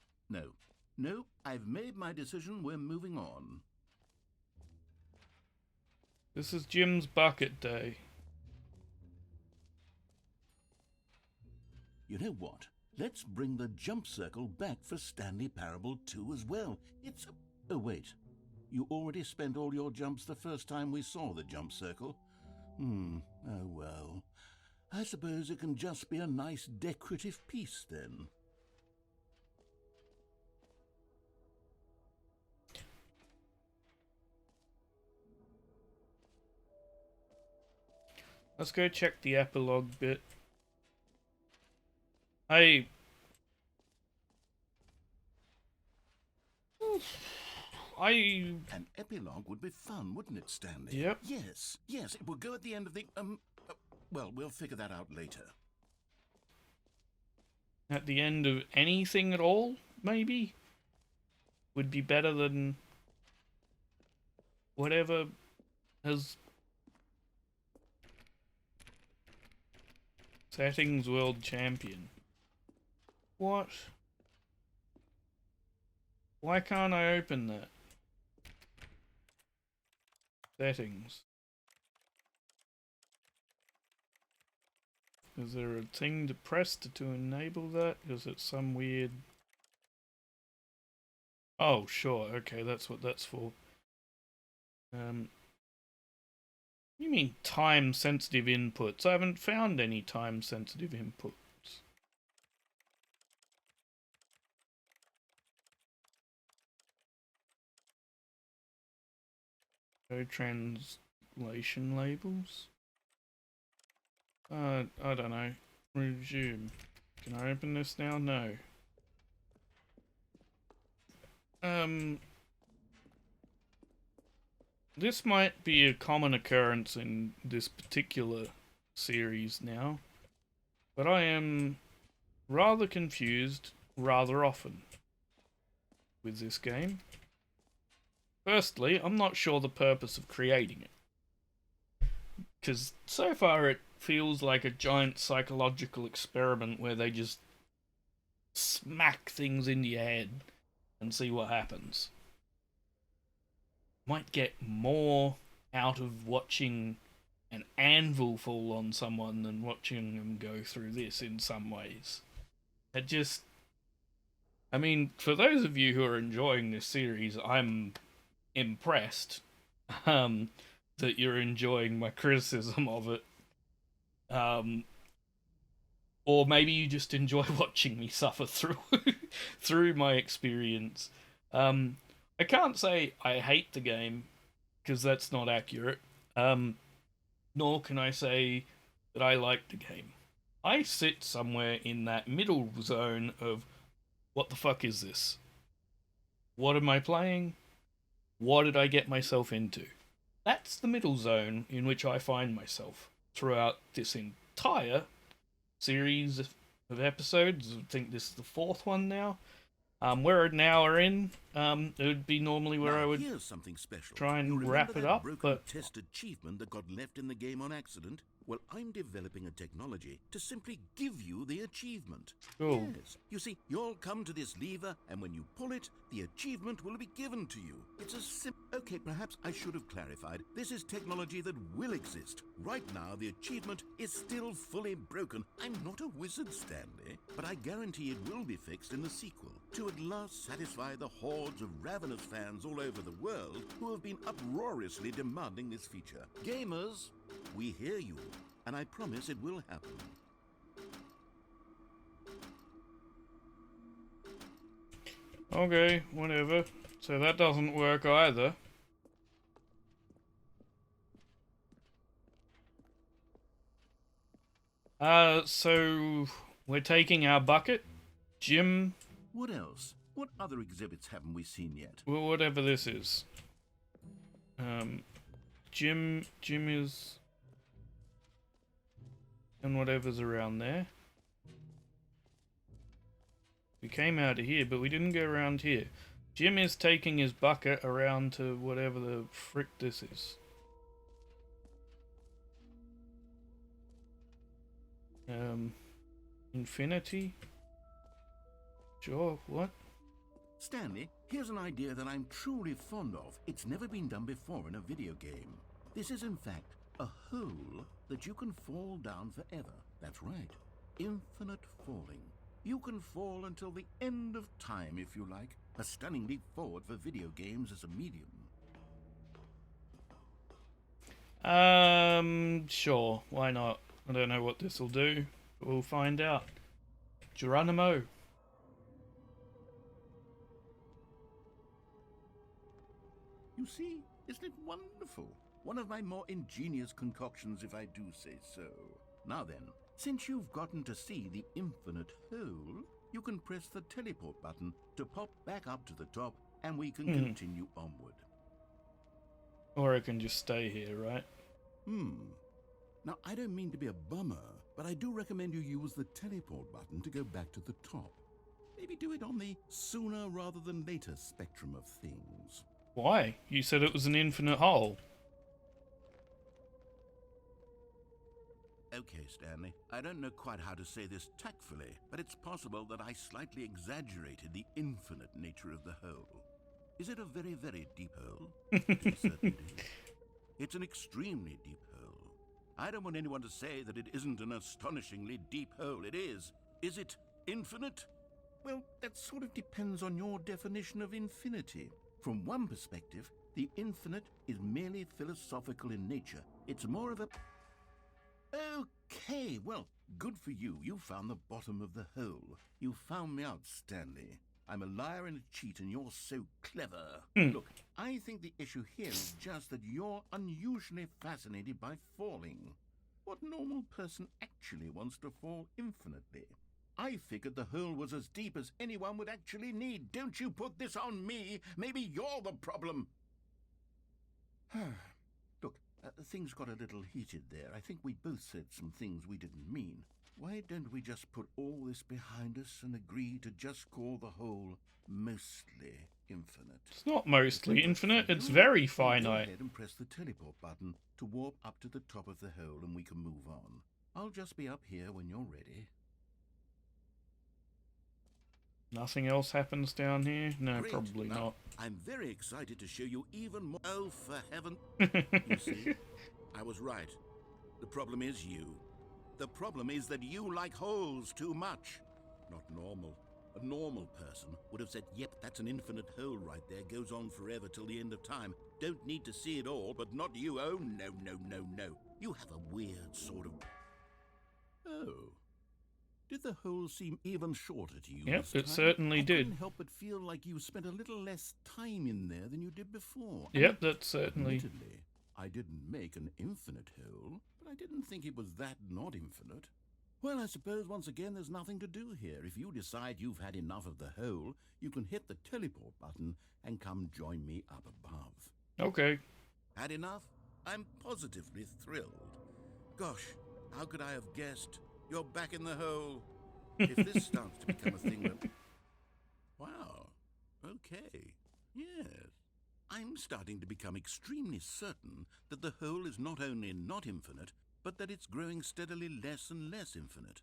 No, I've made my decision. We're moving on. This is Jim's bucket day. You know what? Let's bring the jump circle back for Stanley Parable 2 as well. It's a... Oh, wait. You already spent all your jumps the first time we saw the jump circle? Oh well. I suppose it can just be a nice decorative piece then. Let's go check the epilogue bit. An epilogue would be fun, wouldn't it, Stanley? Yep. Yes, it will go at the end of the, well, we'll figure that out later. At the end of anything at all, maybe? Would be better than whatever has... Settings World Champion. What? Why can't I open that? Settings. Is there a thing to press to enable that? Is it some weird... Oh, sure. Okay, that's what that's for. You mean time-sensitive inputs? I haven't found any time-sensitive inputs. Go translation labels? I don't know. Resume. Can I open this now? No. This might be a common occurrence in this particular series now, but I am rather confused rather often with this game. Firstly, I'm not sure the purpose of creating it, because so far it feels like a giant psychological experiment where they just smack things into your head and see what happens. Might get more out of watching an anvil fall on someone than watching them go through this in some ways. I mean, for those of you who are enjoying this series, I'm impressed that you're enjoying my criticism of it. Or maybe you just enjoy watching me suffer through my experience. I can't say I hate the game, because that's not accurate. Nor can I say that I like the game. I sit somewhere in that middle zone of, what the fuck is this? What am I playing? What did I get myself into? That's the middle zone in which I find myself throughout this entire series of episodes. I think this is the fourth one now. We're an hour in. It would be normally where I would here's something special. try and You wrap remember it that up, broken but test achievement that got left in the game on accident? Well, I'm developing a technology to simply give you the achievement. cool. Yes. You see, you'll come to this lever, and when you pull it, the achievement will be given to you. It's a Okay, perhaps I should have clarified. This is technology that will exist. Right now, the achievement is still fully broken. I'm not a wizard, Stanley, but I guarantee it will be fixed in the sequel to at last satisfy the hordes of ravenous fans all over the world who have been uproariously demanding this feature. Gamers, we hear you, and I promise it will happen. Okay, whatever. So that doesn't work either. So we're taking our bucket, Jim, What else? What other exhibits haven't we seen yet? well, whatever this is. Jim is, and whatever's around there. We came out of here, but we didn't go around here. Jim is taking his bucket around to whatever the frick this is. Infinity? Sure, what? Stanley, here's an idea that I'm truly fond of. It's never been done before in a video game. This is, in fact, a hole that you can fall down forever. That's right. Infinite falling. You can fall until the end of time, if you like. A stunning leap forward for video games as a medium. Sure, why not? I don't know what this will do, but we'll find out. Geronimo. You see, isn't it wonderful? One of my more ingenious concoctions, if I do say so. Now then, since you've gotten to see the infinite hole, you can press the teleport button to pop back up to the top, and we can continue onward. Or I can just stay here, right? Now, I don't mean to be a bummer, but I do recommend you use the teleport button to go back to the top. Maybe do it on the sooner rather than later spectrum of things. Why? You said it was an infinite hole. Okay, Stanley, I don't know quite how to say this tactfully, but it's possible that I slightly exaggerated the infinite nature of the hole. Is it a very, very deep hole? It certainly is. It's an extremely deep hole. I don't want anyone to say that it isn't an astonishingly deep hole. It is. Is it infinite? Well, that sort of depends on your definition of infinity. From one perspective, the infinite is merely philosophical in nature. It's more of a... Okay, well, good for you. You found the bottom of the hole. You found me out, Stanley. I'm a liar and a cheat, and you're so clever. Look, I think the issue here is just that you're unusually fascinated by falling. What normal person actually wants to fall infinitely? I figured the hole was as deep as anyone would actually need. Don't you put this on me. Maybe you're the problem. Look, things got a little heated there. I think we both said some things we didn't mean. Why don't we just put all this behind us and agree to just call the hole mostly infinite? It's not mostly infinite, it's very Go finite. ahead and press the teleport button to warp up to the top of the hole and we can move on. I'll just be up here when you're ready. Nothing else happens down here? No, Great. probably Now, not. I'm very excited to show you even more. Oh, for heaven. You see, I was right. The problem is you. The problem is that you like holes too much. Not normal. A normal person would have said, yep, that's an infinite hole right there. Goes on forever till the end of time. Don't need to see it all, but not you. Oh, no, no, no, no. You have a weird sort of... Oh. Did the hole seem even shorter to you? Yep, this it time? certainly I did. couldn't help but feel like you spent a little less time in there than you did before. Yep, that's certainly... Admittedly, I didn't make an infinite hole, but I didn't think it was that not infinite. Well, I suppose once again there's nothing to do here. If you decide you've had enough of the hole, you can hit the teleport button and come join me up above. Okay. Had enough? I'm positively thrilled. Gosh, how could I have guessed? You're back in the hole. If this starts to become a thing that... Wow. Okay. Yes. I'm starting to become extremely certain that the hole is not only not infinite, but that it's growing steadily less and less infinite.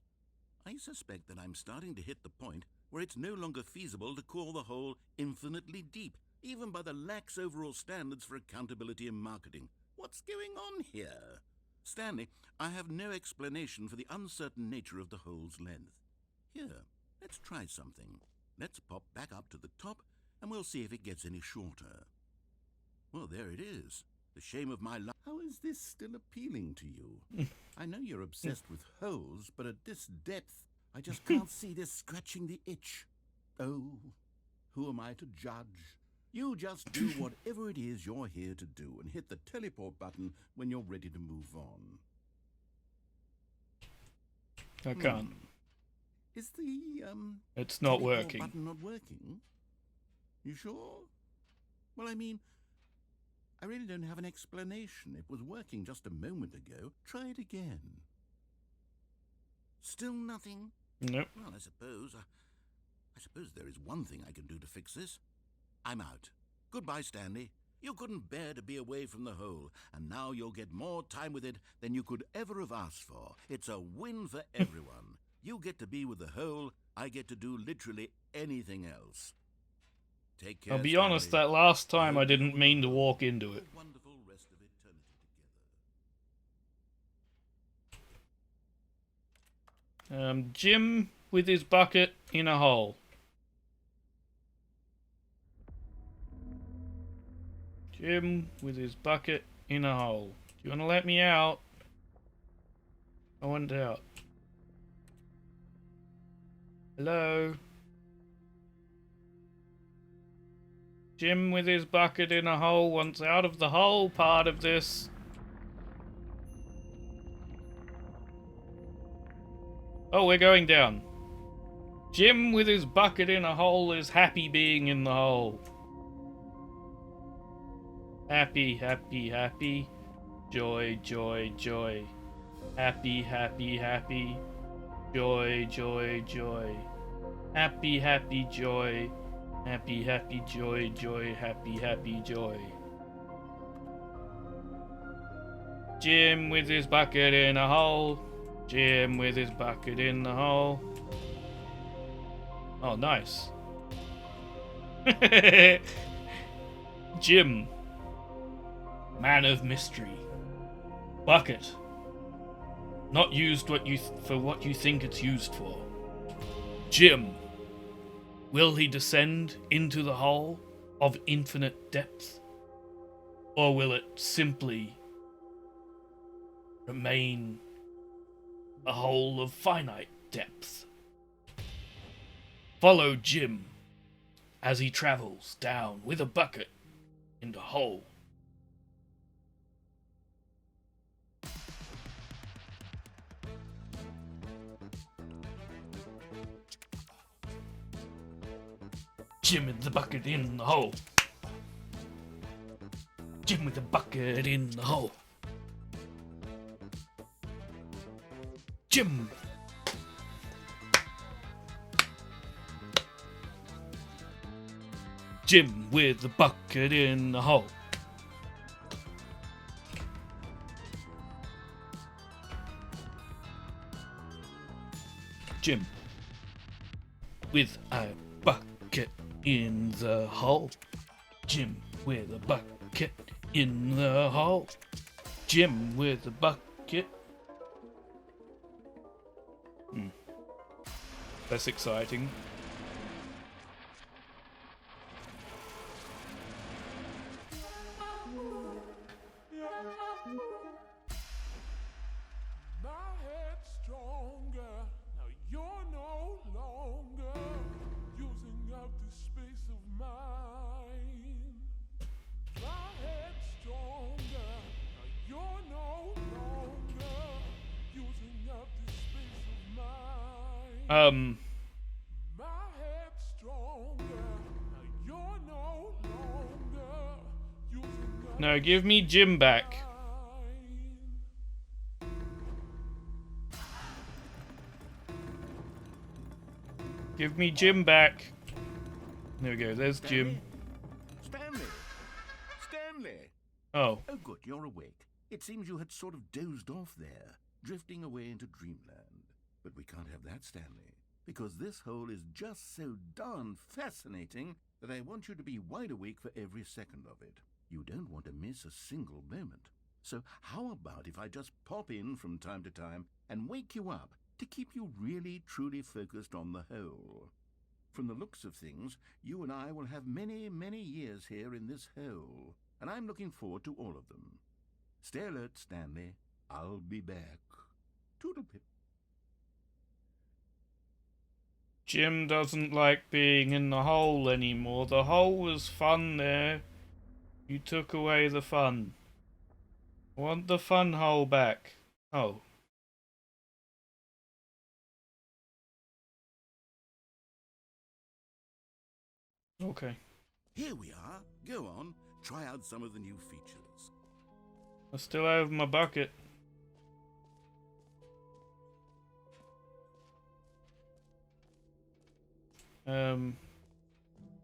I suspect that I'm starting to hit the point where it's no longer feasible to call the hole infinitely deep, even by the lax overall standards for accountability and marketing. What's going on here? Stanley, I have no explanation for the uncertain nature of the hole's length. Here, let's try something. Let's pop back up to the top, and we'll see if it gets any shorter. Well, there it is. The shame of my life. How is this still appealing to you? I know you're obsessed with holes, but at this depth, I just can't see this scratching the itch. Oh, who am I to judge? You just do whatever it is you're here to do and hit the teleport button when you're ready to move on. I can't. Is the, It's not teleport working. button not working? You sure? Well, I mean, I really don't have an explanation. It was working just a moment ago. Try it again. Still nothing? Nope. Well, I suppose there is one thing I can do to fix this. I'm out. Goodbye, Stanley. You couldn't bear to be away from the hole, and now you'll get more time with it than you could ever have asked for. It's a win for everyone. You get to be with the hole, I get to do literally anything else. Take care, I'll be Stanley. honest, that last time I didn't mean to walk into it. A wonderful rest of eternity together. Jim with his bucket in a hole. Jim with his bucket in a hole. Do you want to let me out? I want out. Hello? Jim with his bucket in a hole wants out of the hole part of this. Oh, we're going down. Jim with his bucket in a hole is happy being in the hole. Happy, happy, happy. Joy, joy, joy. Happy, happy, happy. Joy, joy, joy. Happy, happy, joy. Happy, happy, joy, joy, happy, happy, joy. Jim with his bucket in a hole. Jim with his bucket in the hole. Oh, nice. Jim. Man of mystery. Bucket. Not used for what you think it's used for. Jim, will he descend into the hole of infinite depth? Or will it simply remain a hole of finite depth? Follow Jim as he travels down with a bucket in the hole. Jim with the bucket in the hole. Jim with the bucket in the hole. Jim. Jim with the bucket in the hole. Jim with a bucket in the hole. Jim with a bucket in the hole. Jim with a bucket. That's exciting. No, give me Jim back. Give me Jim back. There we go, there's Jim. Stanley! Oh. Oh good, you're awake. It seems you had sort of dozed off there, drifting away into dreamland. But we can't have that, Stanley, because this hole is just so darn fascinating that I want you to be wide awake for every second of it. You don't want to miss a single moment. So how about if I just pop in from time to time and wake you up to keep you really, truly focused on the hole? From the looks of things, you and I will have many, many years here in this hole, and I'm looking forward to all of them. Stay alert, Stanley. I'll be back. Toodlepip. Jim doesn't like being in the hole anymore. The hole was fun there. You took away the fun. I want the fun hole back. Oh. Okay. Here we are. Go on. Try out some of the new features. I still have my bucket.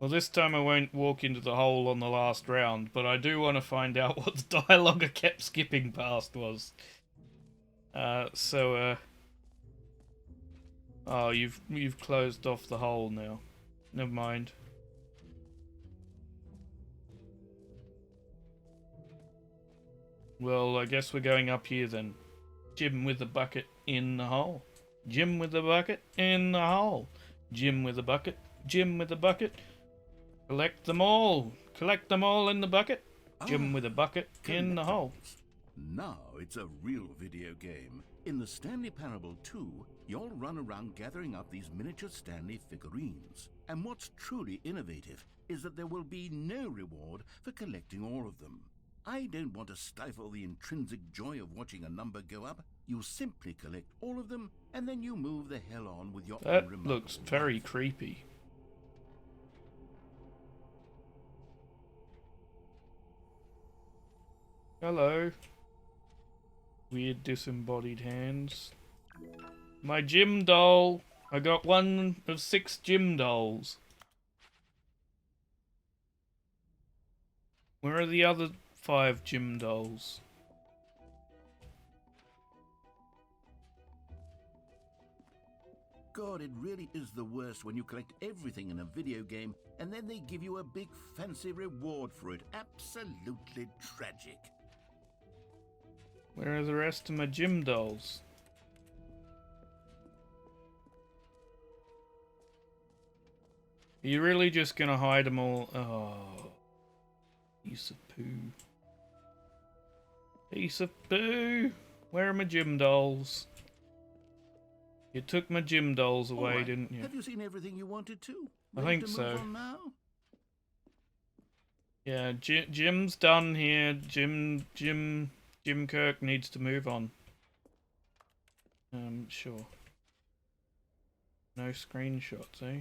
Well, this time I won't walk into the hole on the last round, but I do want to find out what the dialogue I kept skipping past was. Oh, you've closed off the hole now. Never mind. Well, I guess we're going up here then. Jim with the bucket in the hole. Jim with the bucket in the hole. Jim with the bucket. Jim with the bucket. Collect them all. Collect them all in the bucket. Jim with a bucket in the hole. Now it's a real video game. In the Stanley Parable 2, you'll run around gathering up these miniature Stanley figurines. And what's truly innovative is that there will be no reward for collecting all of them. I don't want to stifle the intrinsic joy of watching a number go up. You simply collect all of them, and then you move the hell on with your That own remarkable looks very life. creepy. Hello. Weird disembodied hands. My Jim doll. I got one of 6 Jim dolls. Where are the other 5 Jim dolls? God, it really is the worst when you collect everything in a video game and then they give you a big fancy reward for it. Absolutely tragic. Where are the rest of my Jim dolls? Are you really just gonna hide them all? Oh, piece of poo. Piece of poo. Where are my gym dolls? You took my gym dolls away, right. didn't you? Have you seen everything you wanted to? I Ready think to so. move on now? Yeah, Jim's done here. Jim Kirk needs to move on. Sure. No screenshots, eh?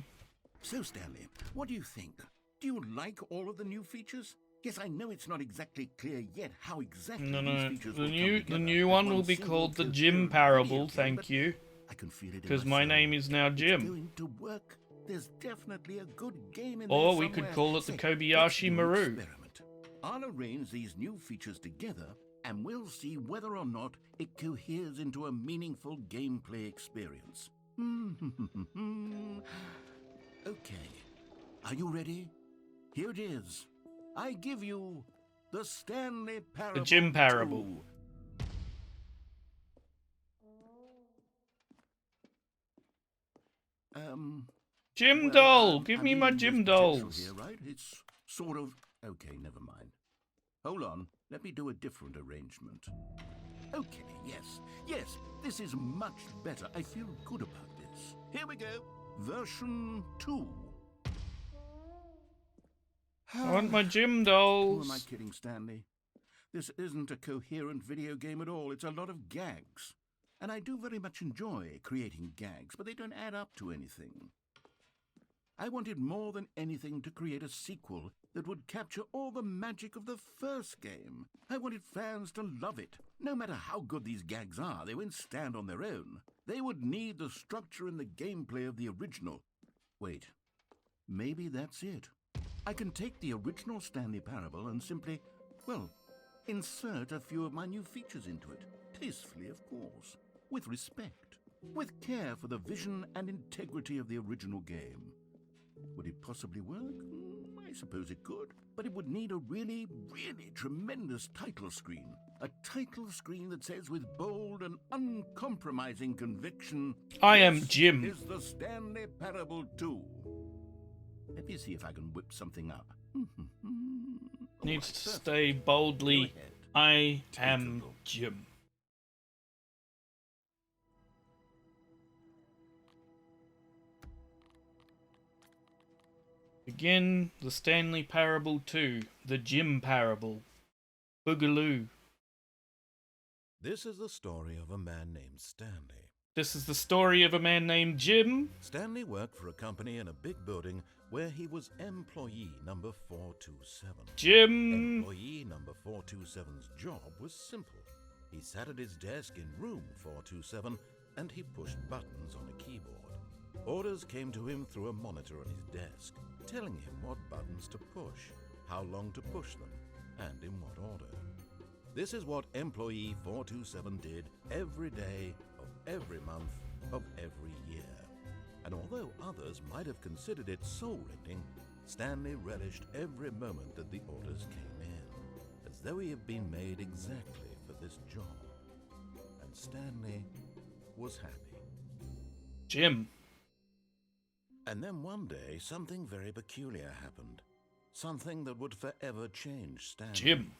So, Stanley, what do you think? Do you like all of the new features? Yes, I know it's not exactly clear yet how exactly these features will come together. The new one will be called the Jim Parable, thank you. I can feel it in Because my my soul. name is now It's Jim. going to work. There's definitely a good game in Or there we could somewhere. call it the Say, Kobayashi let's do an Maru. experiment. I'll arrange these new features together, and we'll see whether or not it coheres into a meaningful gameplay experience. Okay. Are you ready? Here it is. I give you the Stanley Parable. The Jim Parable. 2. Jim doll! Give I me mean, my there's Jim potential dolls! here, right? It's sort of... Okay, never mind. Hold on. Let me do a different arrangement. Okay, yes, this is much better. I feel good about this. Here we go. Version 2. I want my Jim Who dolls! am I kidding, Stanley? This isn't a coherent video game at all. It's a lot of gags. And I do very much enjoy creating gags, but they don't add up to anything. I wanted more than anything to create a sequel that would capture all the magic of the first game. I wanted fans to love it. No matter how good these gags are, they won't stand on their own. They would need the structure and the gameplay of the original. Wait, maybe that's it. I can take the original Stanley Parable and simply, well, insert a few of my new features into it. Tastefully, of course. With respect. With care for the vision and integrity of the original game. Would it possibly work? I suppose it could. But it would need a really, really tremendous title screen. A title screen that says with bold and uncompromising conviction, I am "This Jim." is the Stanley Parable 2. Let me see if I can whip something up. Needs to stay boldly. Go ahead. I Take a am look. Jim. Begin the Stanley Parable 2, the Jim Parable. Boogaloo. This is the story of a man named Stanley. This is the story of a man named Jim. Stanley worked for a company in a big building where he was employee number 427. Jim. Employee number 427's job was simple. He sat at his desk in room 427 and he pushed buttons on a keyboard. Orders came to him through a monitor on his desk, telling him what buttons to push, how long to push them, and in what order. This is what employee 427 did every day of every month of every year. And although others might have considered it soul-rending, Stanley relished every moment that the orders came in, as though he had been made exactly for this job. And Stanley was happy. Jim. And then one day, something very peculiar happened. Something that would forever change Stanley. Jim.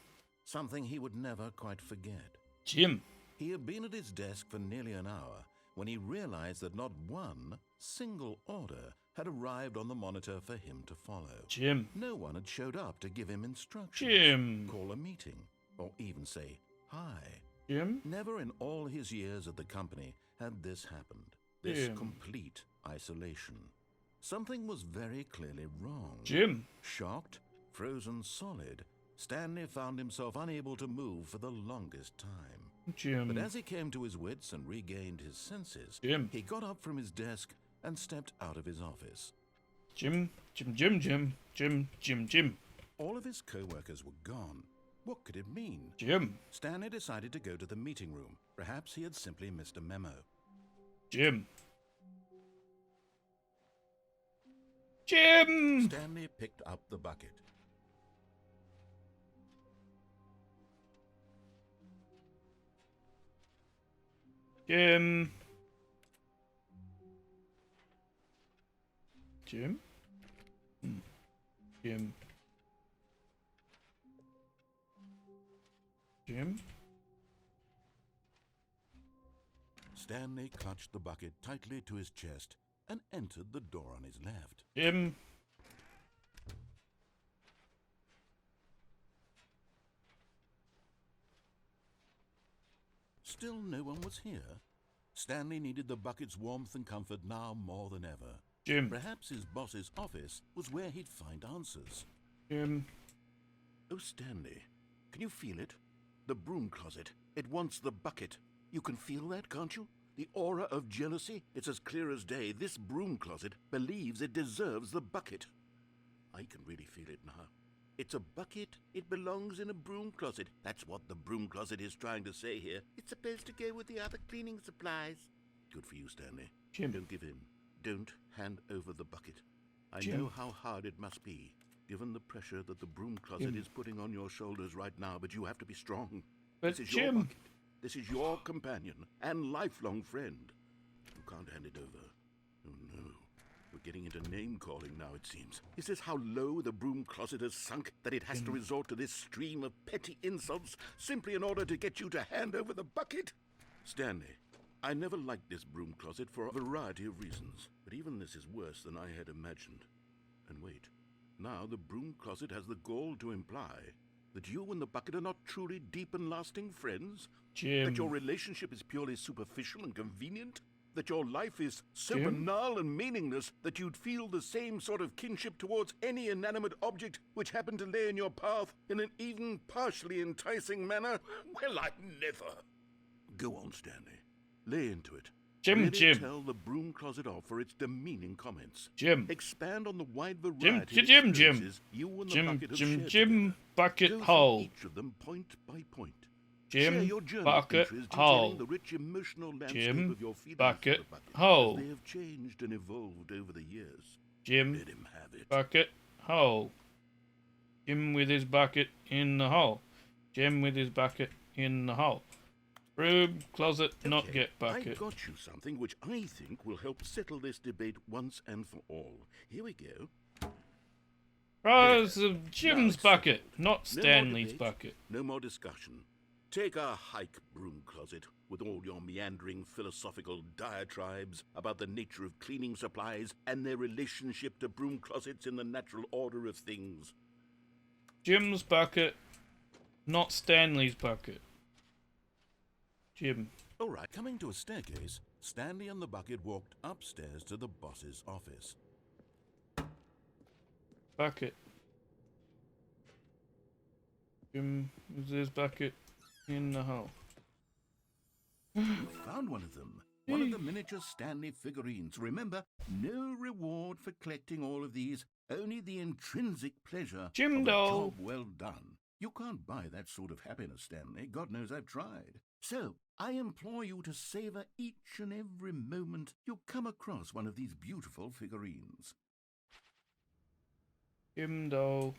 Something he would never quite forget. Jim. He had been at his desk for nearly an hour when he realized that not one single order had arrived on the monitor for him to follow. Jim. No one had showed up to give him instructions, Jim. call a meeting, or even say hi. Jim. Never in all his years at the company had this happened. This Jim. complete isolation. Something was very clearly wrong. Jim. Shocked, frozen solid, Stanley found himself unable to move for the longest time. Jim. But as he came to his wits and regained his senses, Jim. he got up from his desk and stepped out of his office. Jim. Jim. Jim. Jim. Jim. Jim. Jim. All of his co-workers were gone. What could it mean? Jim. Stanley decided to go to the meeting room. Perhaps he had simply missed a memo. Jim. Jim. Stanley picked up the bucket. Jim. Jim. Jim. Jim? Stanley clutched the bucket tightly to his chest and entered the door on his left. Jim? Still no one was here. Stanley needed the bucket's warmth and comfort now more than ever. Jim? Perhaps his boss's office was where he'd find answers. Jim? Oh, Stanley, can you feel it? The broom closet. It wants the bucket. You can feel that, can't you? The aura of jealousy. It's as clear as day. This broom closet believes it deserves the bucket. I can really feel it now. It's a bucket. It belongs in a broom closet. That's what the broom closet is trying to say here. It's supposed to go with the other cleaning supplies. Good for you, Stanley. Jim. Don't give in. Don't hand over the bucket. I Jim. know how hard it must be, given the pressure that the broom closet is putting on your shoulders right now, but you have to be strong. But This is your Jim. bucket. This is your companion and lifelong friend. You can't hand it over. Oh no. We're getting into name-calling now, it seems. Is this how low the broom closet has sunk, that it has to resort to this stream of petty insults simply in order to get you to hand over the bucket? Stanley, I never liked this broom closet for a variety of reasons, but even this is worse than I had imagined. And wait, now the broom closet has the gall to imply that you and the bucket are not truly deep and lasting friends? Jim. That your relationship is purely superficial and convenient? That your life is so Jim? banal and meaningless that you'd feel the same sort of kinship towards any inanimate object which happened to lay in your path in an even partially enticing manner? Well, I never. Go on, Stanley. Lay into it. Jim, Really Jim. tell the broom closet off for its demeaning comments. Jim. Expand on the wide variety Jim, of Jim. experiences you and the Jim, bucket have Jim, shared Jim, together. bucket Go through hole. each of them point by point. Share Jim, your journal bucket entries hole. detailing the rich emotional landscape Jim, of your feelings bucket for the bucket, hole. as they have changed and evolved over the years. Jim, Let him have it. bucket hole. Jim with his bucket in the hole. Jim with his bucket in the hole. Broom closet, not Okay, get I bucket. got you something which I think will help settle this debate once and for all. Here we go. Prize There. of Now Jim's it's bucket, settled. not No more Stanley's debate, bucket. No more discussion. Take a hike, broom closet, with all your meandering philosophical diatribes about the nature of cleaning supplies and their relationship to broom closets in the natural order of things. Jim's bucket, not Stanley's bucket. Jim. All right, coming to a staircase, Stanley and the bucket walked upstairs to the boss's office. Bucket. Jim with his bucket in the hole. You found one of them. One of the miniature Stanley figurines. Remember, no reward for collecting all of these, only the intrinsic pleasure Jim of a doll. job well done. You can't buy that sort of happiness, Stanley. God knows I've tried. So, I implore you to savor each and every moment you come across one of these beautiful figurines. Jim doll.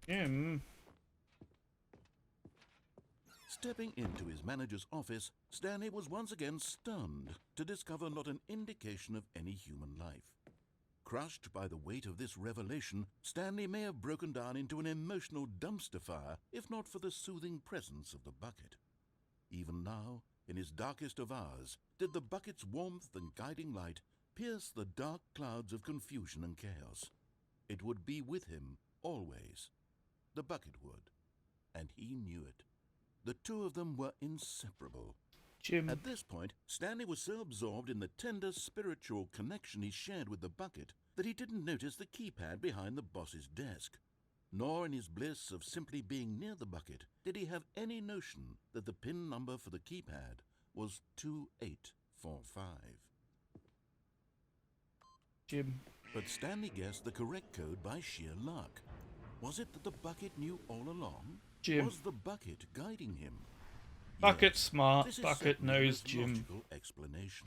Jim. Stepping into his manager's office, Stanley was once again stunned to discover not an indication of any human life. Crushed by the weight of this revelation, Stanley may have broken down into an emotional dumpster fire if not for the soothing presence of the bucket. Even now, in his darkest of hours, did the bucket's warmth and guiding light pierce the dark clouds of confusion and chaos. It would be with him always. The bucket would, and he knew it. The two of them were inseparable. Jim. At this point, Stanley was so absorbed in the tender spiritual connection he shared with the bucket that he didn't notice the keypad behind the boss's desk. Nor in his bliss of simply being near the bucket did he have any notion that the PIN number for the keypad was 2845. Jim. But Stanley guessed the correct code by sheer luck. Was it that the bucket knew all along? Jim. Was the bucket guiding him? Bucket Yes, smart, this is bucket certainly the knows most Jim. logical explanation.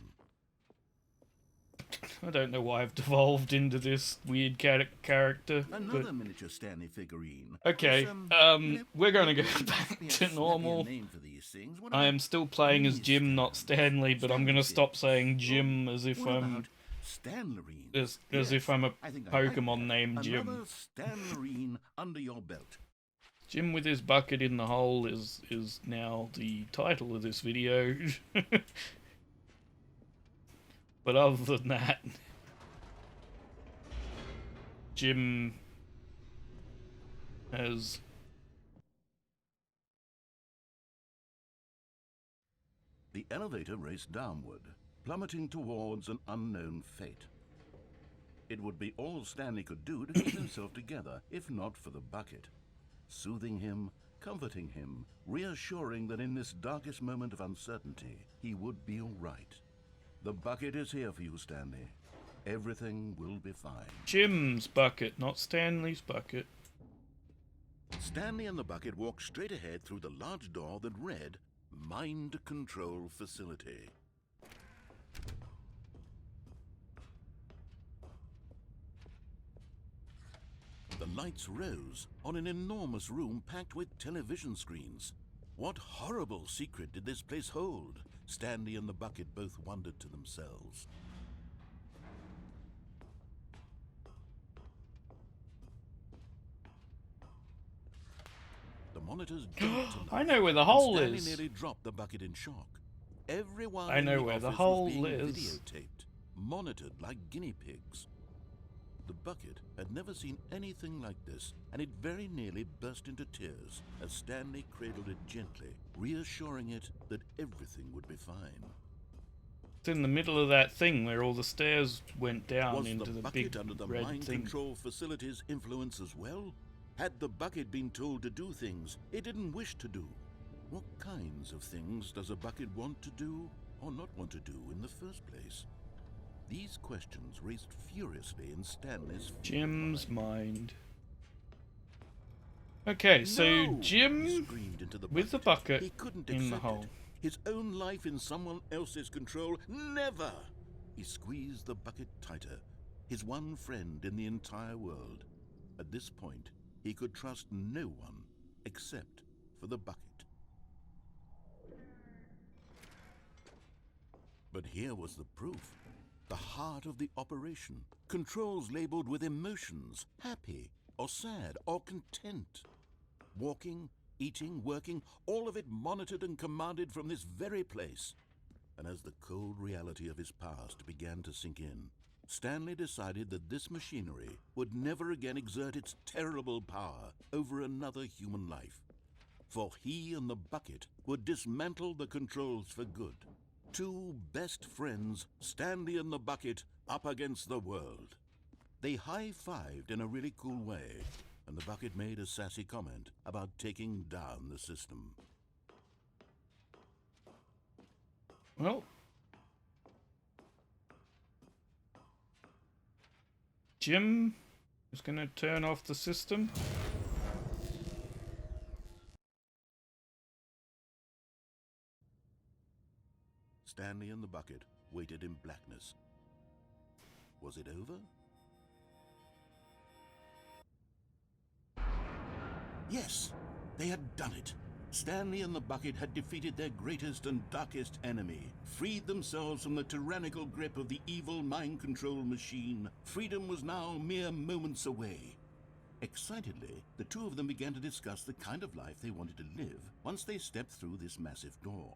I don't know why I've devolved into this weird character. Another But miniature Stanley figurine. okay, we're gonna go back to normal. Name for these things. What I am about still playing as mini Jim, not Stans? Stanley, but I'm gonna stop saying Stanley Jim as if What I'm about Stanlerine? as if I'm a I think I like Pokemon that. named Jim. Another Stanlerine under your belt. Jim with his bucket in the hole is now the title of this video. But other than that, Jim has... The elevator raced downward, plummeting towards an unknown fate. It would be all Stanley could do to keep himself together, if not for the bucket. Soothing him, comforting him, reassuring that in this darkest moment of uncertainty, he would be all right. The bucket is here for you, Stanley. Everything will be fine. Jim's bucket, not Stanley's bucket. Stanley and the bucket walked straight ahead through the large door that read, Mind Control Facility. The lights rose on an enormous room packed with television screens. What horrible secret did this place hold? Stanley and the bucket both wondered to themselves. The monitors jumped to life. I know where the hole Stanley is. nearly dropped the bucket in shock. Everyone I know in where the office hole was being is. videotaped, monitored like guinea pigs. The bucket had never seen anything like this, and it very nearly burst into tears as Stanley cradled it gently, reassuring it that everything would be fine. It's in the middle of that thing where all the stairs went down Was into the the big bucket under the red mind thing. control facility's influence as well? Had the bucket been told to do things it didn't wish to do? What kinds of things does a bucket want to do or not want to do in the first place? These questions raced furiously in Stanley's Jim's mind. Okay, so No! He Jim screamed into with the bucket He couldn't in the accept hole. it. His own life in someone else's control, never! He squeezed the bucket tighter, his one friend in the entire world. At this point, he could trust no one except for the bucket. But here was the proof. The heart of the operation. Controls labeled with emotions, happy or sad or content. Walking, eating, working, all of it monitored and commanded from this very place. And as the cold reality of his past began to sink in, Stanley decided that this machinery would never again exert its terrible power over another human life. For he and the bucket would dismantle the controls for good. Two best friends, Stanley and the bucket, up against the world. They high-fived in a really cool way, and the bucket made a sassy comment about taking down the system. Well, Jim is going to turn off the system. Stanley and the bucket waited in blackness. Was it over? Yes, they had done it. Stanley and the bucket had defeated their greatest and darkest enemy, freed themselves from the tyrannical grip of the evil mind control machine. Freedom was now mere moments away. Excitedly, the two of them began to discuss the kind of life they wanted to live once they stepped through this massive door.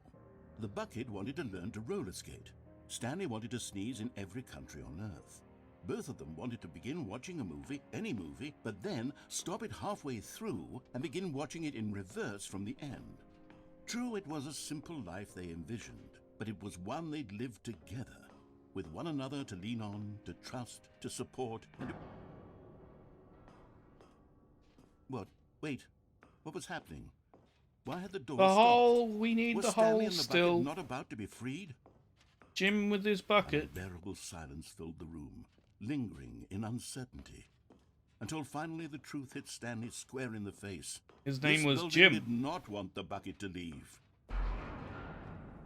The bucket wanted to learn to roller skate. Stanley wanted to sneeze in every country on Earth. Both of them wanted to begin watching a movie, any movie, but then stop it halfway through and begin watching it in reverse from the end. True, it was a simple life they envisioned, but it was one they'd lived together, with one another to lean on, to trust, to support, and to... What? Wait. What was happening? Why had the door The stopped? hole, we need Was the Stanley hole and the still. bucket not about to be freed? Jim with his bucket. Unbearable silence filled the room, lingering in uncertainty, until finally the truth hit Stanley square in the face. His name This was building Jim. did not want the bucket to leave.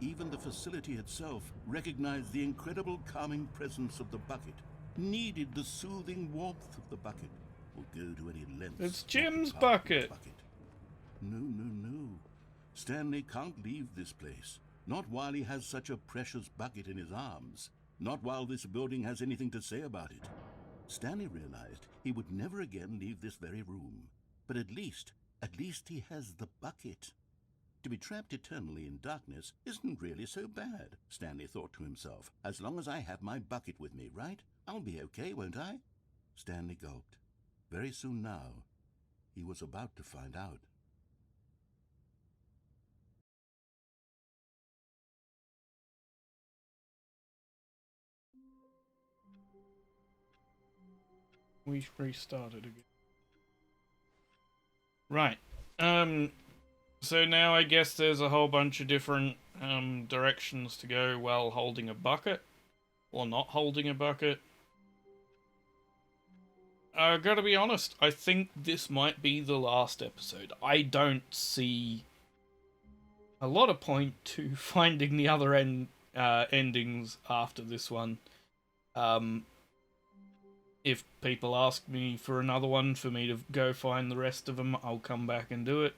even the facility itself recognized the incredible calming presence of the bucket, needed the soothing warmth of the bucket, will go to any lengths. It's Jim's to power bucket. the bucket. No. Stanley can't leave this place. Not while he has such a precious bucket in his arms. Not while this building has anything to say about it. Stanley realized he would never again leave this very room. But at least he has the bucket. To be trapped eternally in darkness isn't really so bad, Stanley thought to himself. As long as I have my bucket with me, right? I'll be okay, won't I? Stanley gulped. Very soon now, he was about to find out. We restarted again. Right. So now I guess there's a whole bunch of different directions to go while holding a bucket. Or not holding a bucket. I gotta be honest, I think this might be the last episode. I don't see a lot of point to finding the other endings after this one. If people ask me for another one for me to go find the rest of them, I'll come back and do it.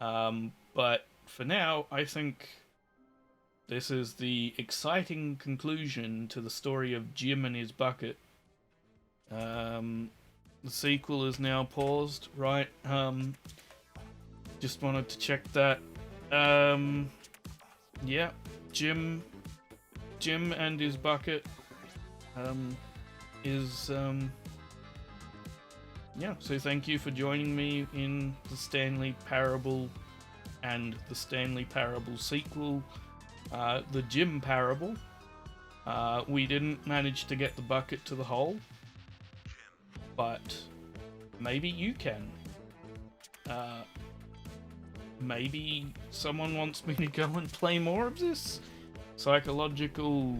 But for now, I think this is the exciting conclusion to the story of Jim and his bucket. The sequel is now paused, right? Just wanted to check that. Yeah, Jim and his bucket is yeah, so thank you for joining me in the Stanley Parable and the Stanley Parable sequel, the Jim Parable. We didn't manage to get the bucket to the hole, but maybe you can. Maybe someone wants me to go and play more of this psychological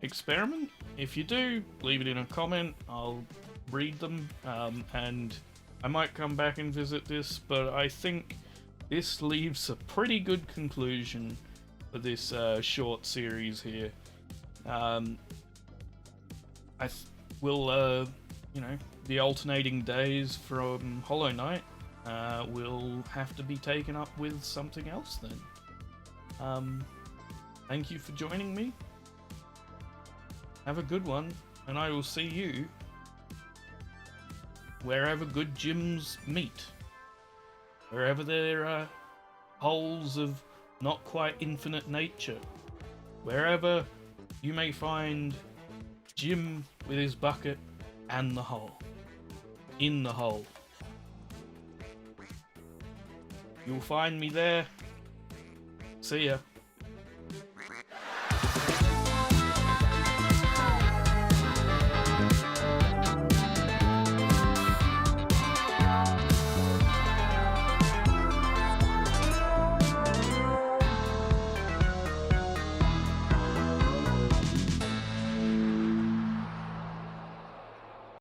experiment. If you do, leave it in a comment. I'll read them, and I might come back and visit this, but I think this leaves a pretty good conclusion for this short series here. The alternating days from Hollow Knight will have to be taken up with something else then. Thank you for joining me. Have a good one, and I will see you wherever good gyms meet. Wherever there are holes of not quite infinite nature. Wherever you may find Jim with his bucket and the hole. In the hole. You'll find me there. See ya.